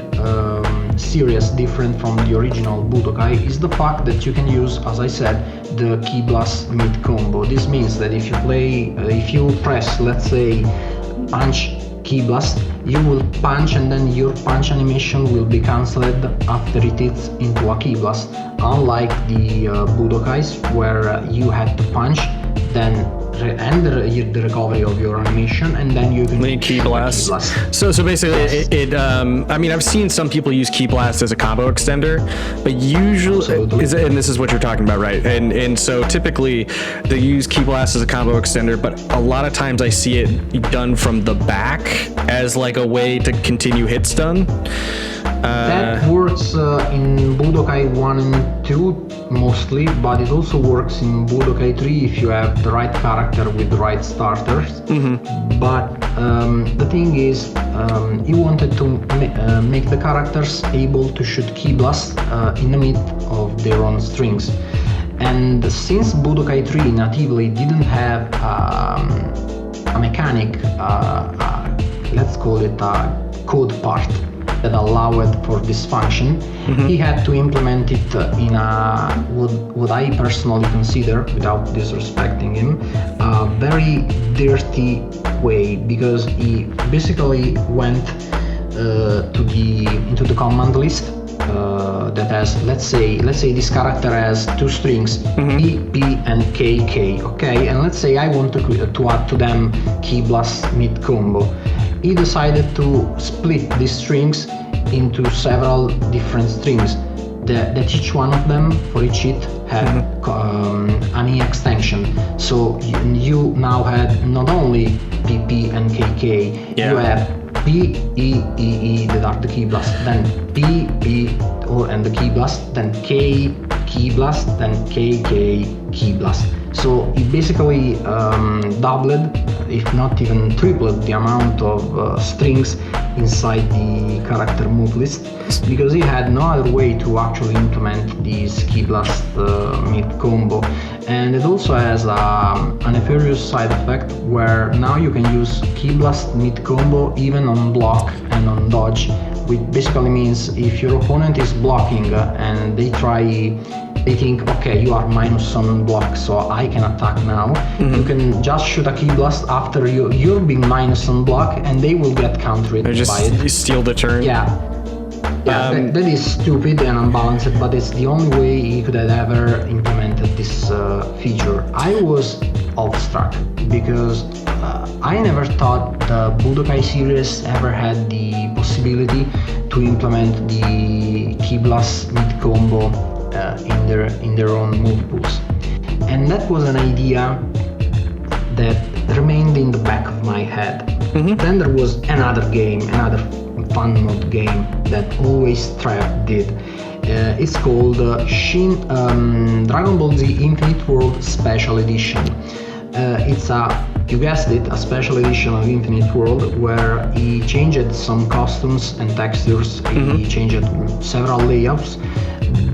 series different from the original Budokai is the fact that you can use, as I said, the Key Blast mid combo. This means that if you press, let's say, punch Key Blast, you will punch, and then your punch animation will be cancelled after it hits into a Key Blast. Unlike the Budokais, where you had to punch, then end the recovery of your animation, and then you can Key Blast. So basically, I mean, I've seen some people use Key Blast as a combo extender, but usually, and this is what you're talking about, right? And so typically, they use Key Blast as a combo extender, but a lot of times I see it done from the back as like a way to continue hit stun. That works in Budokai 1 and 2 mostly, but it also works in Budokai 3 if you have the right character with the right starters. But the thing is, he wanted to make the characters able to shoot Key Blast in the mid of their own strings. And since Budokai 3 natively didn't have a mechanic, let's call it a code part, that allowed for this function, he had to implement it in a what I personally consider, without disrespecting him, a very dirty way, because he basically went into the command list that has, let's say this character has 2 strings, P, P, and K, K, okay, and let's say I want to add to them Key Blast mid combo. He decided to split these strings into several different strings, that each one of them, for each hit, had an E extension. So you now had not only PP and KK, you have P, E, E, E that are the Key Blast, then P, P, and the Key Blast, then K, Key Blast, then KK, Key Blast. So it basically doubled, if not even tripled, the amount of strings inside the character move list, because he had no other way to actually implement this Key Blast mid combo. And it also has a nefarious side effect, where now you can use Key Blast mid combo even on block and on dodge, which basically means if your opponent is blocking and they think, okay, you are minus on block, so I can attack now. You can just shoot a Key Blast after you're being minus on block, and they will get countered by it. You steal the turn. That is stupid and unbalanced, but it's the only way he could have ever implemented this feature. I was awestruck, because I never thought the Budokai series ever had the possibility to implement the Key Blast mid combo in their own move pools. And that was an idea that remained in the back of my head. Then there was another fun mode game that always Trap did. It's called Dragon Ball Z Infinite World Special Edition. It's you guessed it, a special edition of Infinite World, where he changed some costumes and textures, he changed several layouts,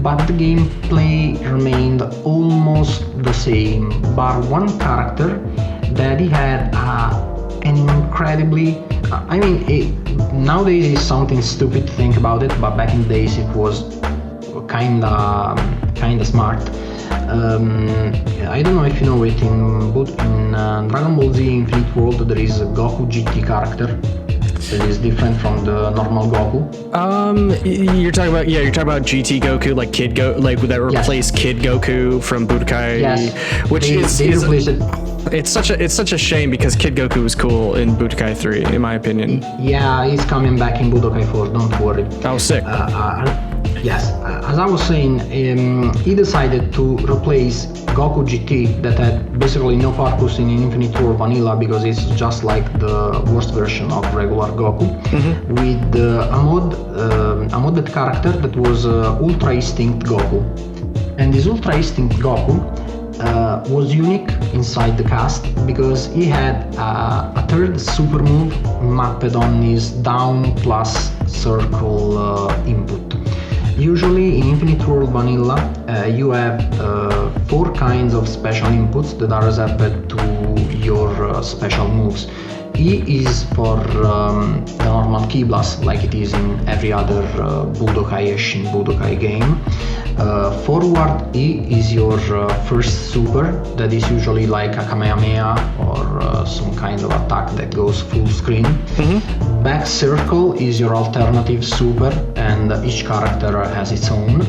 but the gameplay remained almost the same, bar one character that he had an incredibly, nowadays it's something stupid to think about it, but back in the days it was kinda smart. I don't know if you know it, in Dragon Ball Z Infinite World there is a Goku GT character that is different from the normal Goku. You're talking about GT Goku, like that replaced Kid Goku from Budokai. Yes, which they replaced it. It's such a shame because Kid Goku was cool in Budokai 3, in my opinion. Yeah, he's coming back in Budokai 4. Don't worry. Oh, sick. Yes, as I was saying, he decided to replace Goku GT, that had basically no purpose in Infinite War Vanilla because it's just like the worst version of regular Goku, with a modded character that was Ultra Instinct Goku. And this Ultra Instinct Goku was unique inside the cast because he had a third super move mapped on his down plus circle input. Usually in Infinite World Vanilla you have 4 kinds of special inputs that are reserved to your special moves. E is for the normal Ki Blast, like it is in every other Budokai-ish in Budokai game. Forward E is your first super, that is usually like a Kamehameha or some kind of attack that goes full screen. Back circle is your alternative super, and each character has its own,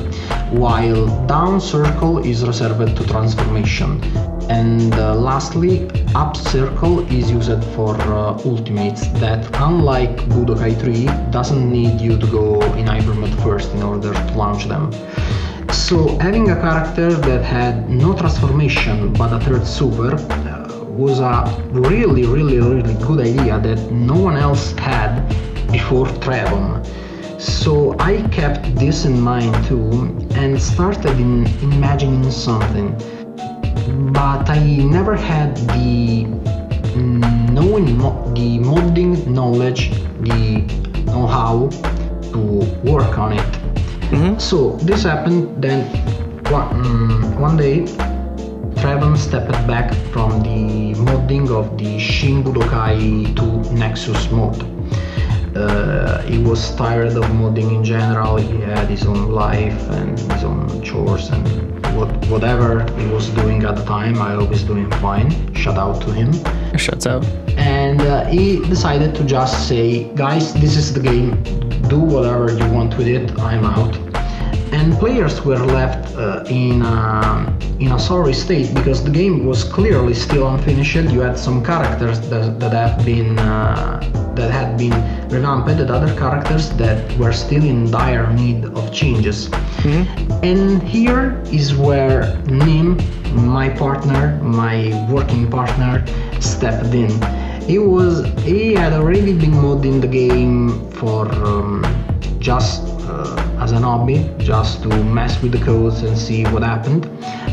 while down circle is reserved to transformation. And lastly, up circle is used for ultimates that, unlike Budokai 3, doesn't need you to go in hyper mode first in order to launch them. So having a character that had no transformation but a third super was a really good idea that no one else had before Trevon. So I kept this in mind too and started imagining something. But I never had the modding knowledge, the know-how to work on it. So this happened then one day. Trevon stepped back from the modding of the Shin Budokai 2 Nexus mode. He was tired of modding in general. He had his own life and his own chores and whatever he was doing at the time. I hope he's doing fine. Shout out to him. Shuts out. And he decided to just say, guys, this is the game. Do whatever you want with it. I'm out. And players were left in a sorry state because the game was clearly still unfinished. You had some characters that had been revamped, and other characters that were still in dire need of changes. And here is where Nim, my partner, my working partner, stepped in. He had already been modding the game for just as an hobby, just to mess with the codes and see what happened.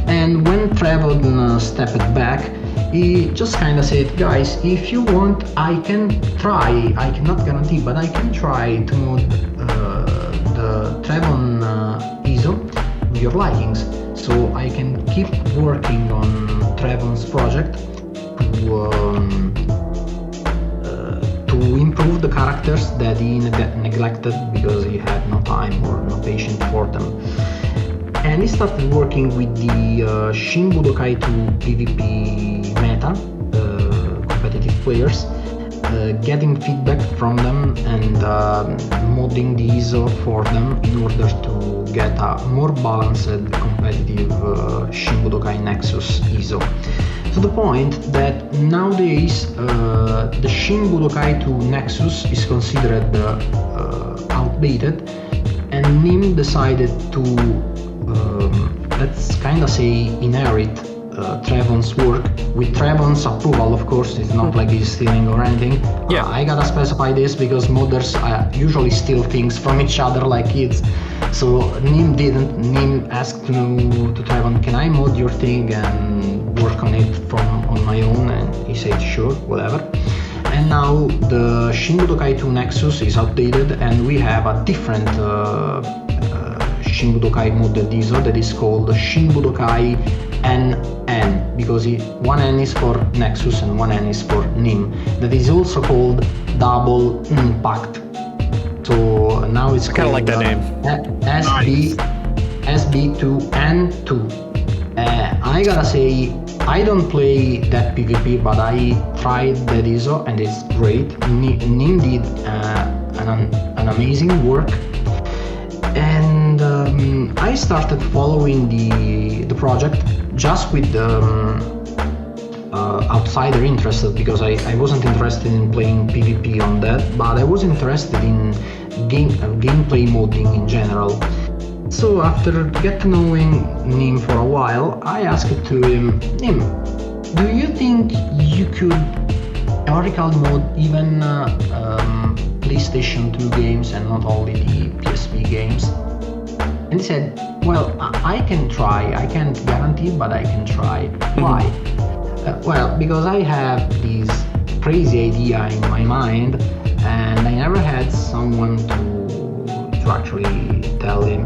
And when Trevon stepped back, he just kind of said, guys, if you want, I can try, I cannot guarantee, but I can try to mod the Trevon ISO to your likings. So I can keep working on Trevon's project to improve the characters that he neglected because he had no time or no patience for them. And he started working with the Shin Budokai 2 PvP meta, competitive players, getting feedback from them and modding the ISO for them in order to get a more balanced competitive Shin Budokai Nexus ISO. To the point that nowadays the Shin Budokai 2 Nexus is considered outdated, and Nim decided to let's kinda say inherit Trevon's work with Trevon's approval, of course. It's not like he's stealing or anything. Yeah. I gotta specify this because modders usually steal things from each other like kids. So Nim didn't. Nim asked to Trevon, can I mod your thing and work on it on my own? And he said sure, whatever. And now the Shin Budokai 2 Nexus is outdated and we have a different Shin Budokai modded ISO that is called Shin Budokai NN, because one N is for Nexus and one N is for Nim. That is also called Double Impact. So now it's kind of like that name. SB. SB2N2. I gotta say, I don't play that PvP, but I tried that ISO and it's great. Nim did an amazing work, and I started following the project just with outsider interested, because I wasn't interested in playing PvP on that, but I was interested in gameplay modding in general. So after getting to knowing Nim for a while, I asked to him, Nim, do you think you could theoretically mod even PlayStation 2 games and not only the PSP games? And he said, well, I can try. I can't guarantee, but I can try. Why? Well, because I have this crazy idea in my mind, and I never had someone to actually tell him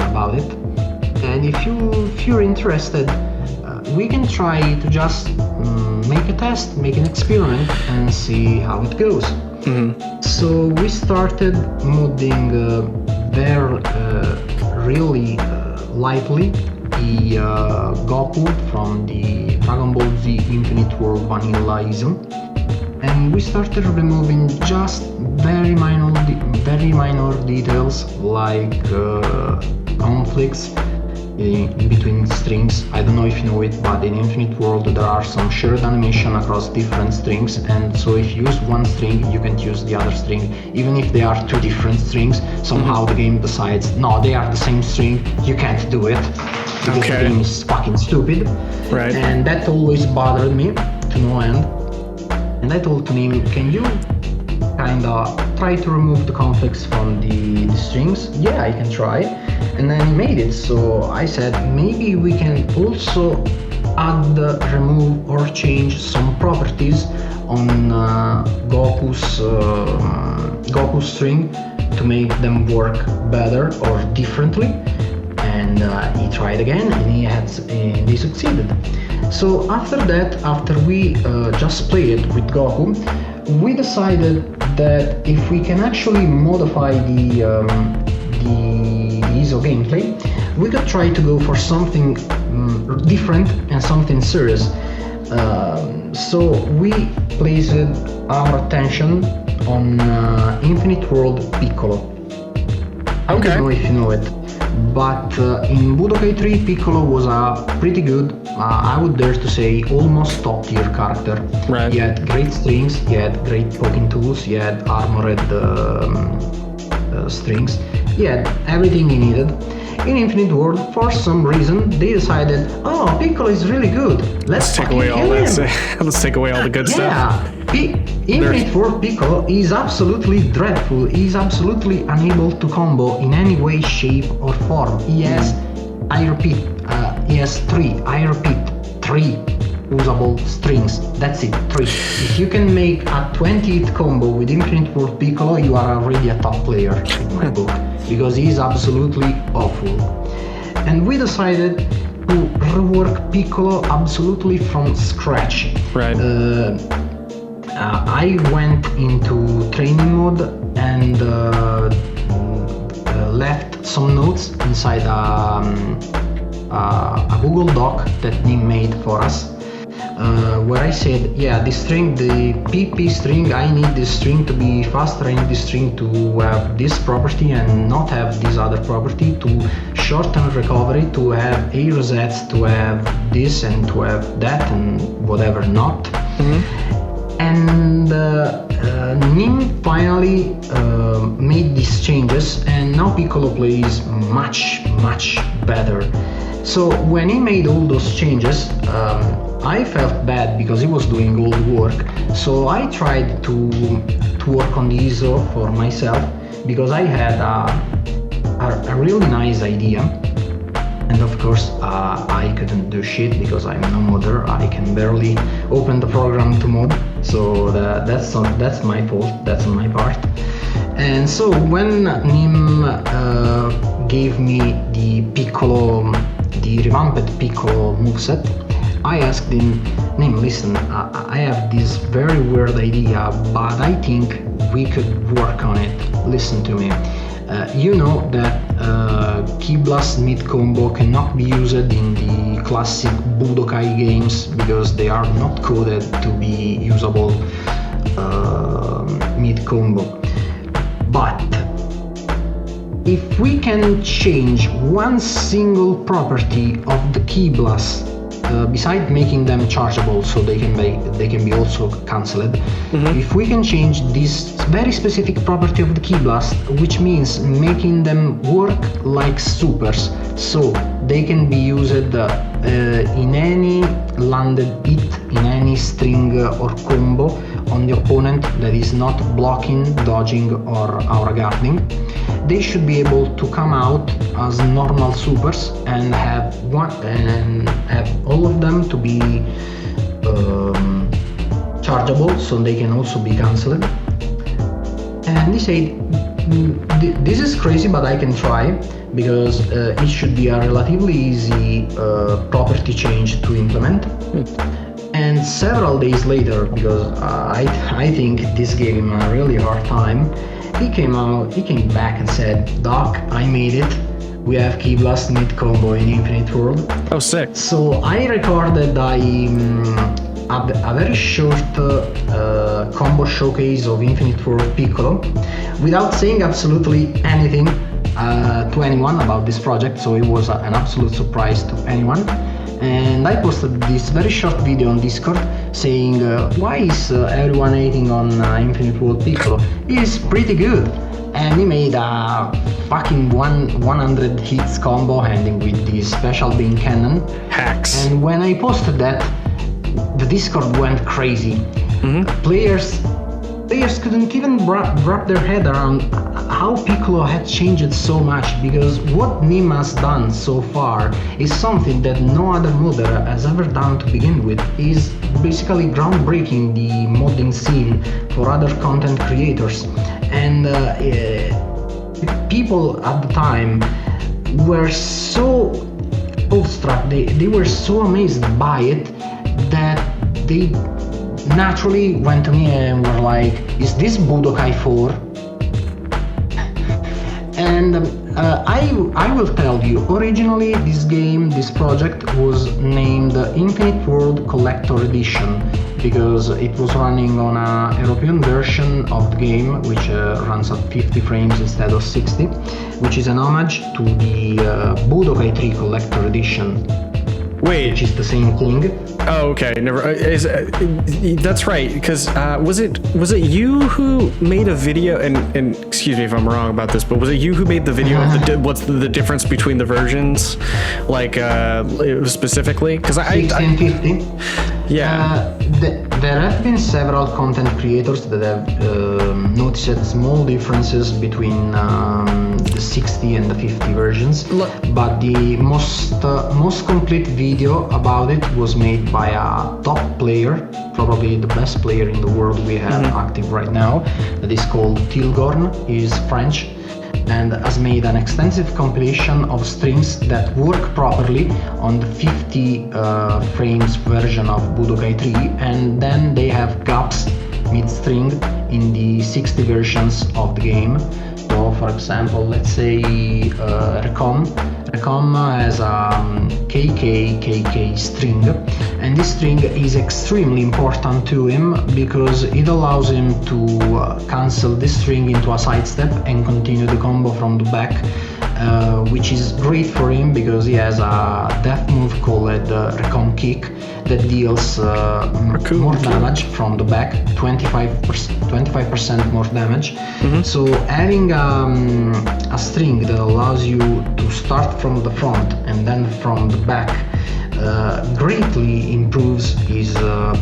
about it. And if you're interested, we can try to just make a test, make an experiment, and see how it goes. So we started modding really lightly the Goku from the Dragon Ball Z Infinite World Vanilla ISO, and we started removing just very minor details like conflicts in between strings. I don't know if you know it, but in Infinite World there are some shared animation across different strings, and so if you use one string you can't use the other string, even if they are two different strings. Somehow the game decides, no, they are the same string, you can't do it, because the game is fucking stupid. Right. And that always bothered me to no end. And I told him, can you kinda try to remove the conflicts from the strings? Yeah, I can try. And then he made it. So I said, maybe we can also add, remove or change some properties on Goku's string to make them work better or differently. And he tried again, and he succeeded. So after that, after we just played with Goku, we decided that if we can actually modify the ISO gameplay, we could try to go for something different and something serious. So we placed our attention on Infinite World Piccolo. I don't know if you know it, but in Budokai 3, Piccolo was a pretty good, I would dare to say, almost top tier character. Right. He had great strings, he had great poking tools, he had armored strings, he had everything he needed. In Infinite World, for some reason, they decided, oh, Piccolo is really good, let's take away all that. Let's take away all the good stuff. Infinite World Piccolo is absolutely dreadful. He is absolutely unable to combo in any way, shape or form. He has, he has three usable strings. That's it, 3. If you can make a 20-hit combo with Infinite World Piccolo, you are already a top player in my book, because he is absolutely awful. And we decided to rework Piccolo absolutely from scratch. Right. I went into training mode and left some notes inside a Google Doc that Nim made for us, where I said, yeah, this string, the PP string, I need this string to be faster, I need this string to have this property and not have this other property, to shorten recovery, to have A resets, to have this and to have that and whatever not. And Nim finally made these changes, and now Piccolo plays much better. So when he made all those changes, I felt bad because he was doing all the work. So I tried to work on the ISO for myself, because I had a really nice idea. And of course, I couldn't do shit because I'm no modder. I can barely open the program to mod, so that's my fault. That's on my part. And so when Nim gave me the Piccolo, the revamped Piccolo moveset, I asked him, Nim, listen, I have this very weird idea, but I think we could work on it. Listen to me. You know that Ki Blast mid combo cannot be used in the classic Budokai games because they are not coded to be usable mid combo. But if we can change one single property of the Ki Blast, besides making them chargeable so they can be also cancelled, if we can change this very specific property of the Ki Blast, which means making them work like supers, so they can be used in any landed hit, in any string or combo on the opponent that is not blocking, dodging or aura guarding, they should be able to come out as normal supers and have all of them to be chargeable, so they can also be cancelled. And they say this is crazy, but I can try because it should be a relatively easy property change to implement. And several days later, because I think this gave him a really hard time, he came back and said, "Doc, I made it. We have Ki Blast mid combo in Infinite World." Oh, sick. So I recorded a very short combo showcase of Infinite World Piccolo without saying absolutely anything to anyone about this project, so it was an absolute surprise to anyone. And I posted this very short video on Discord saying, why is everyone hating on Infinite World Piccolo? He's pretty good. And he made a fucking 100 hits combo ending with the special beam cannon. Hacks. And when I posted that, the Discord went crazy. Players couldn't even wrap their head around how Piccolo had changed so much, because what Nim has done so far is something that no other modder has ever done to begin with. Is basically groundbreaking the modding scene for other content creators, and people at the time were so awestruck, they were so amazed by it that they naturally went to me and were like, "Is this Budokai 4?" And I will tell you, originally this project was named Infinite World Collector Edition because it was running on a European version of the game, which runs at 50 frames instead of 60, which is an homage to the Budokai 3 Collector Edition. Wait, which is the same thing. Oh, okay. Never. That's right. Because was it you who made a video? And excuse me if I'm wrong about this, but was it you who made the video of what's the difference between the versions, like specifically? Because 1650. Yeah. There have been several content creators that have noticed small differences between the 60 and the 50 versions, but the most complete video about it was made by a top player, probably the best player in the world we have active right now, that is called Tilgorn. He's French and has made an extensive compilation of strings that work properly on the 50 frames version of Budokai 3, and then they have gaps mid-string in the 60 versions of the game. So for example, let's say Recom has a KK string, and this string is extremely important to him because it allows him to cancel this string into a sidestep and continue the combo from the back, which is great for him because he has a death move called Recom Kick that deals more damage from the back, 25% more damage. So having a string that allows you to start from the front and then from the back greatly improves his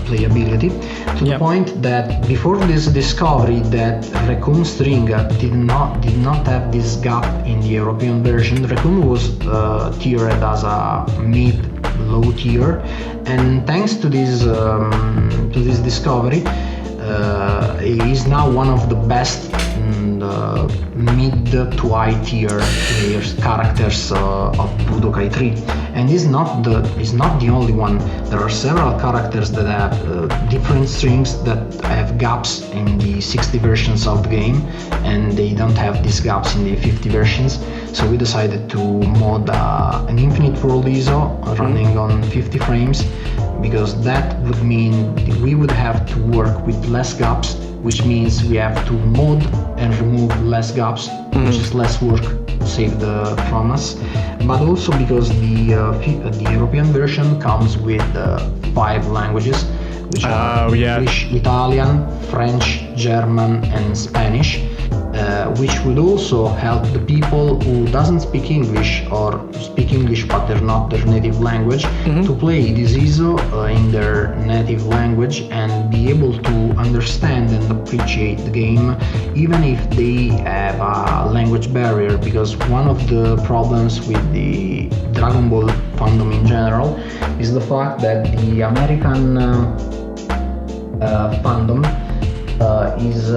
playability, to the point that before this discovery that Raccoon string did not have this gap in the European version, Raccoon was tiered as a mid-low tier, and thanks to this discovery, he is now one of the best mid to high tier characters of Budokai 3, and is not the only one. There are several characters that have different strings that have gaps in the 60 versions of the game, and they don't have these gaps in the 50 versions. So we decided to mod an infinite world ISO running on 50 frames, because that would mean we would have to work with less gaps, which means we have to mod and remove less gaps, which is less work saved from us. But also because the European version comes with 5 languages, which are English, Italian, French, German, and Spanish. Which would also help the people who doesn't speak English or speak English but they're not their native language to play this ISO in their native language and be able to understand and appreciate the game, even if they have a language barrier. Because one of the problems with the Dragon Ball fandom in general is the fact that the American fandom is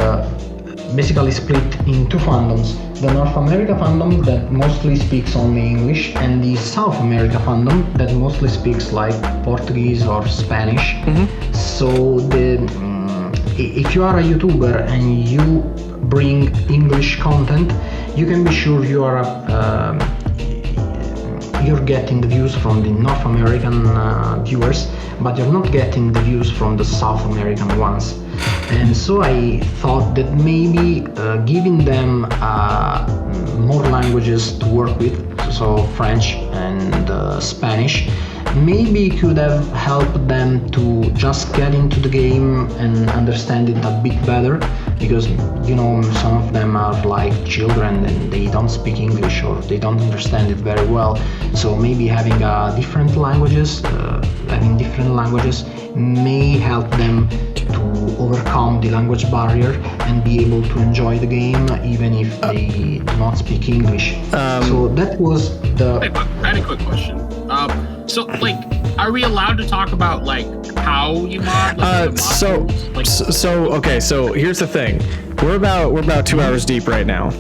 basically split in 2 fandoms: the North America fandom that mostly speaks only English, and the South America fandom that mostly speaks like Portuguese or Spanish. So if you are a YouTuber and you bring English content, you can be sure you're getting the views from the North American viewers, but you're not getting the views from the South American ones. And so I thought that maybe giving them more languages to work with, so French and Spanish, maybe could have helped them to just get into the game and understand it a bit better, because some of them are like children and they don't speak English or they don't understand it very well. So maybe having different languages may help them to overcome the language barrier and be able to enjoy the game even if they do not speak English. So that was the... I had a quick question. So, are we allowed to talk about how you mod? So here's the thing. We're about 2 hours deep right now.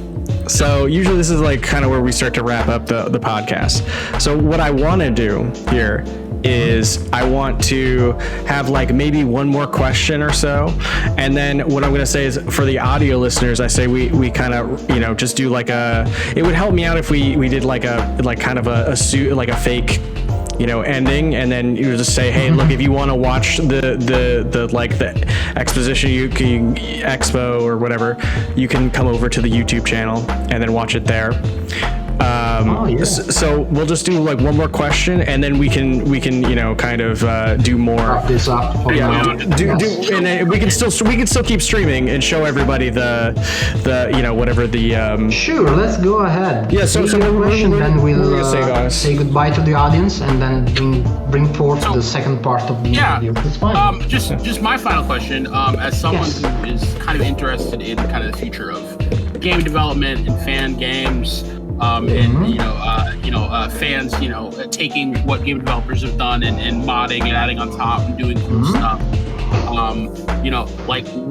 So usually this is kind of where we start to wrap up the podcast. So what I want to do here is I want to have maybe one more question or so, and then what I'm going to say is, for the audio listeners, I say we kind of just do it would help me out if we did a fake ending, and then you just say, hey, look, if you want to watch the exposition expo or whatever, you can come over to the YouTube channel and then watch it there. So we'll just do one more question, and then we can kind of do more. Wrap this up. And then we can still keep streaming and show everybody the whatever the. Sure, let's go ahead. Yeah. So question, then we'll say goodbye to the audience, and then bring forth the second part of the interview. It's fine. Just my final question. As someone who is kind of interested in kind of the future of game development and fan games. Fans, taking what game developers have done and modding and adding on top and doing cool stuff.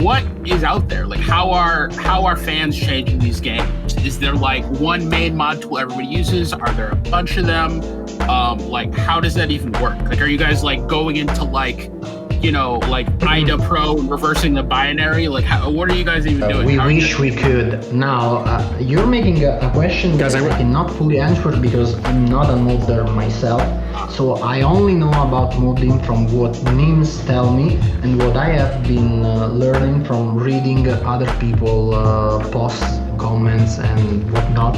What is out there? How are fans changing these games? Is there one main mod tool everybody uses? Are there a bunch of them? How does that even work? Are you guys going into IDA Pro and reversing the binary? What are you guys even doing? We wish we could. Now, you're making a question that I cannot fully answer because I'm not a modder myself. So I only know about modding from what memes tell me and what I have been learning from reading other people posts, comments, and whatnot.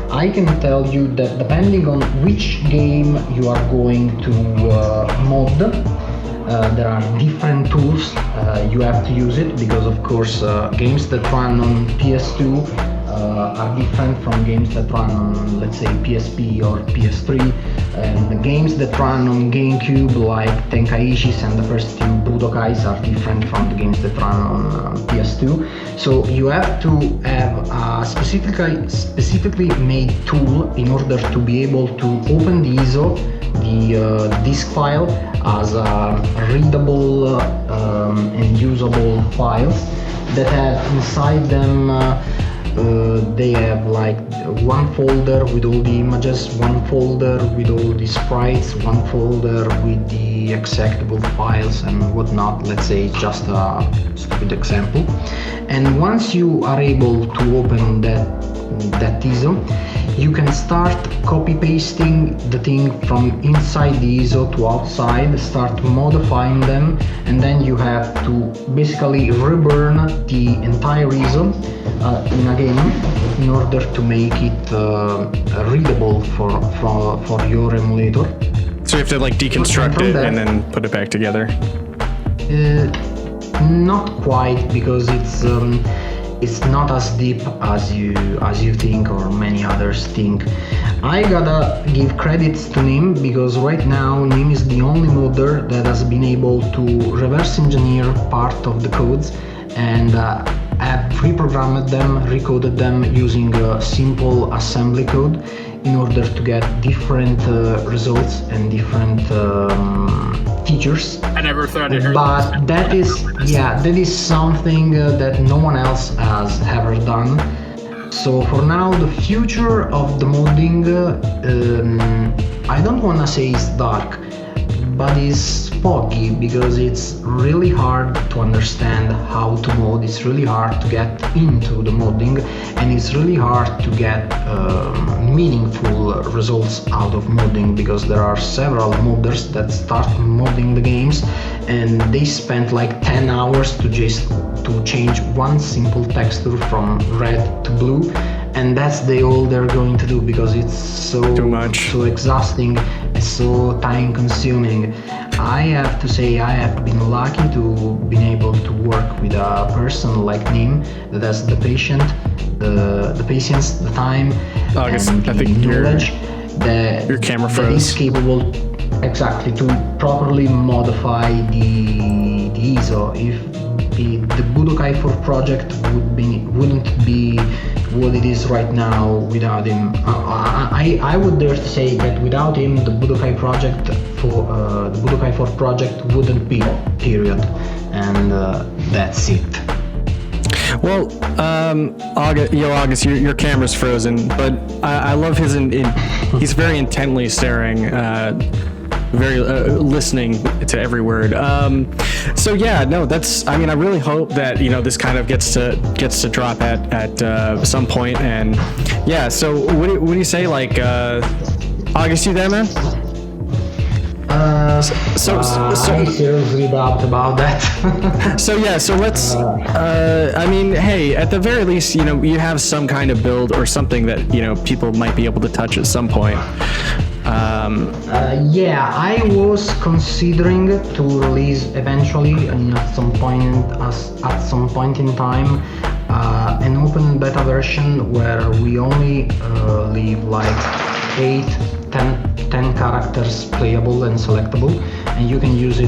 I can tell you that depending on which game you are going to mod, there are different tools you have to use it, because of course games that run on PS2 are different from games that run on, let's say, PSP or PS3, and the games that run on GameCube like Tenkaishis and the first 2 Budokais are different from the games that run on PS2. So you have to have a specifically made tool in order to be able to open the ISO, the disk file, as readable and usable files. that have inside them they have like one folder with all the images, one folder with all the sprites, one folder with the executable files and whatnot. Let's say just a stupid example. And once you are able to open that ISO, you can start copy pasting the thing from inside the ISO to outside, start modifying them, and then you have to basically reburn the entire ISO in a game in order to make it readable for your emulator. So you have to like deconstruct it and then put it back together? Not quite, because it's not as deep as you think or many others think. I gotta give credits to Nim, because right now Nim is the only modder that has been able to reverse engineer part of the codes and have reprogrammed them, recoded them using a simple assembly code in order to get different results and different features. I never thought it hurt. But that is something that no one else has ever done. So for now, the future of the modding, I don't want to say it's dark, but it's foggy, because it's really hard to understand how to mod. It's really hard to get into the modding, and it's really hard to get meaningful results out of modding, because there are several modders that start modding the games and they spend like 10 hours to change one simple texture from red to blue, and that's all they're going to do, because it's so exhausting, it's so time consuming. I have to say I have been lucky to been able to work with a person like Nim that has the patience, the time, August, and I think the knowledge your camera froze. that is capable exactly to properly modify the ISO. If the Budokai 4 project wouldn't be what it is right now without him. I would dare to say that without him, the Budokai project the Budokai 4 project wouldn't be, period. And that's it. Well, August, your camera's frozen, but I love his. He's very intently staring, very listening to every word. So yeah, no, that's. I mean, I really hope that this kind of gets to drop at some point, and yeah. So what do you say, like, August, you there, man? I seriously doubt about that. So let's. I mean, hey, at the very least, you have some kind of build or something that people might be able to touch at some point. Yeah, I was considering to release eventually, and at some point in time, an open beta version where we only leave like 10 characters playable and selectable, and you can use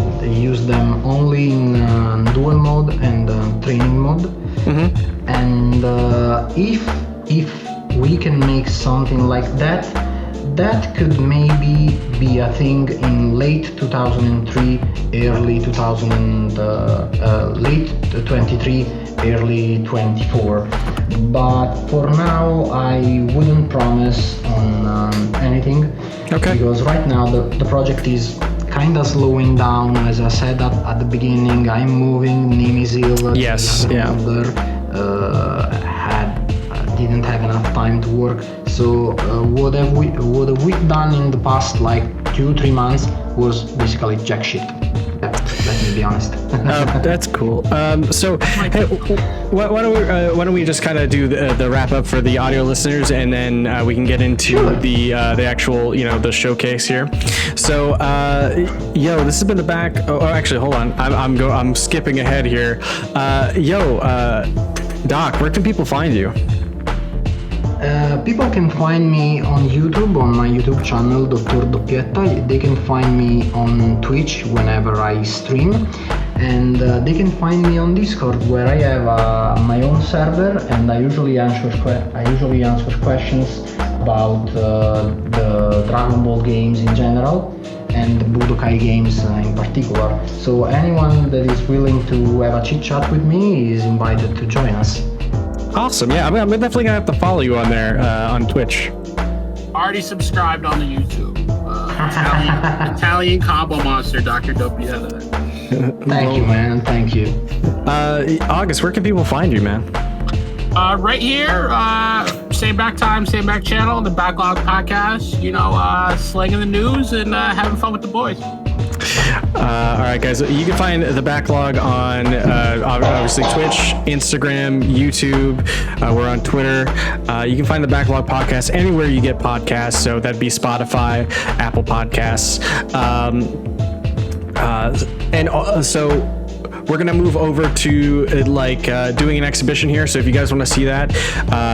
them only in dual mode and training mode. Mm-hmm. And if we can make something like that, that could maybe be a thing in late 2003, early 23, early 24. But for now, I wouldn't promise on anything. Okay. Because right now the project is kind of slowing down. As I said at the beginning, I'm moving. Nim is ill. Yes. Yeah. Didn't have enough time to work. So what have we done in the past like 2-3 months was basically jack shit. Let me be honest. That's cool. So hey, why don't we just kind of do the wrap up for the audio listeners, and then we can get into the actual the showcase here. So this has been the back. Oh, actually, hold on. I'm skipping ahead here. Doc, where can people find you? People can find me on YouTube, on my YouTube channel, Dr. Doppietta. They can find me on Twitch whenever I stream, and they can find me on Discord, where I have my own server, and I usually answer questions about the Dragon Ball games in general. and Budokai games in particular. So anyone that is willing to have a chit chat with me is invited to join us. Awesome. Yeah, I'm definitely gonna have to follow you on there on Twitch. Already subscribed on the YouTube. Italian combo monster, Dr. Doppietta. Thank you, man. Thank you. August, where can people find you, man? Right here, same back time, same back channel, the Backlog Podcast. You know, slinging the news and having fun with the boys. All right, guys. You can find the Backlog on obviously Twitch, Instagram, YouTube. We're on Twitter. You can find the Backlog Podcast anywhere you get podcasts. So that'd be Spotify, Apple Podcasts, so we're gonna move over to doing an exhibition here. So if you guys want to see that,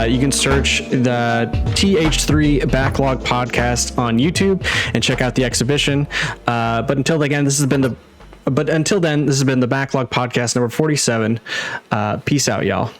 you can search the TH3 Backlog Podcast on YouTube and check out the exhibition. But until then, this has been the Backlog Podcast number 47. Peace out, y'all.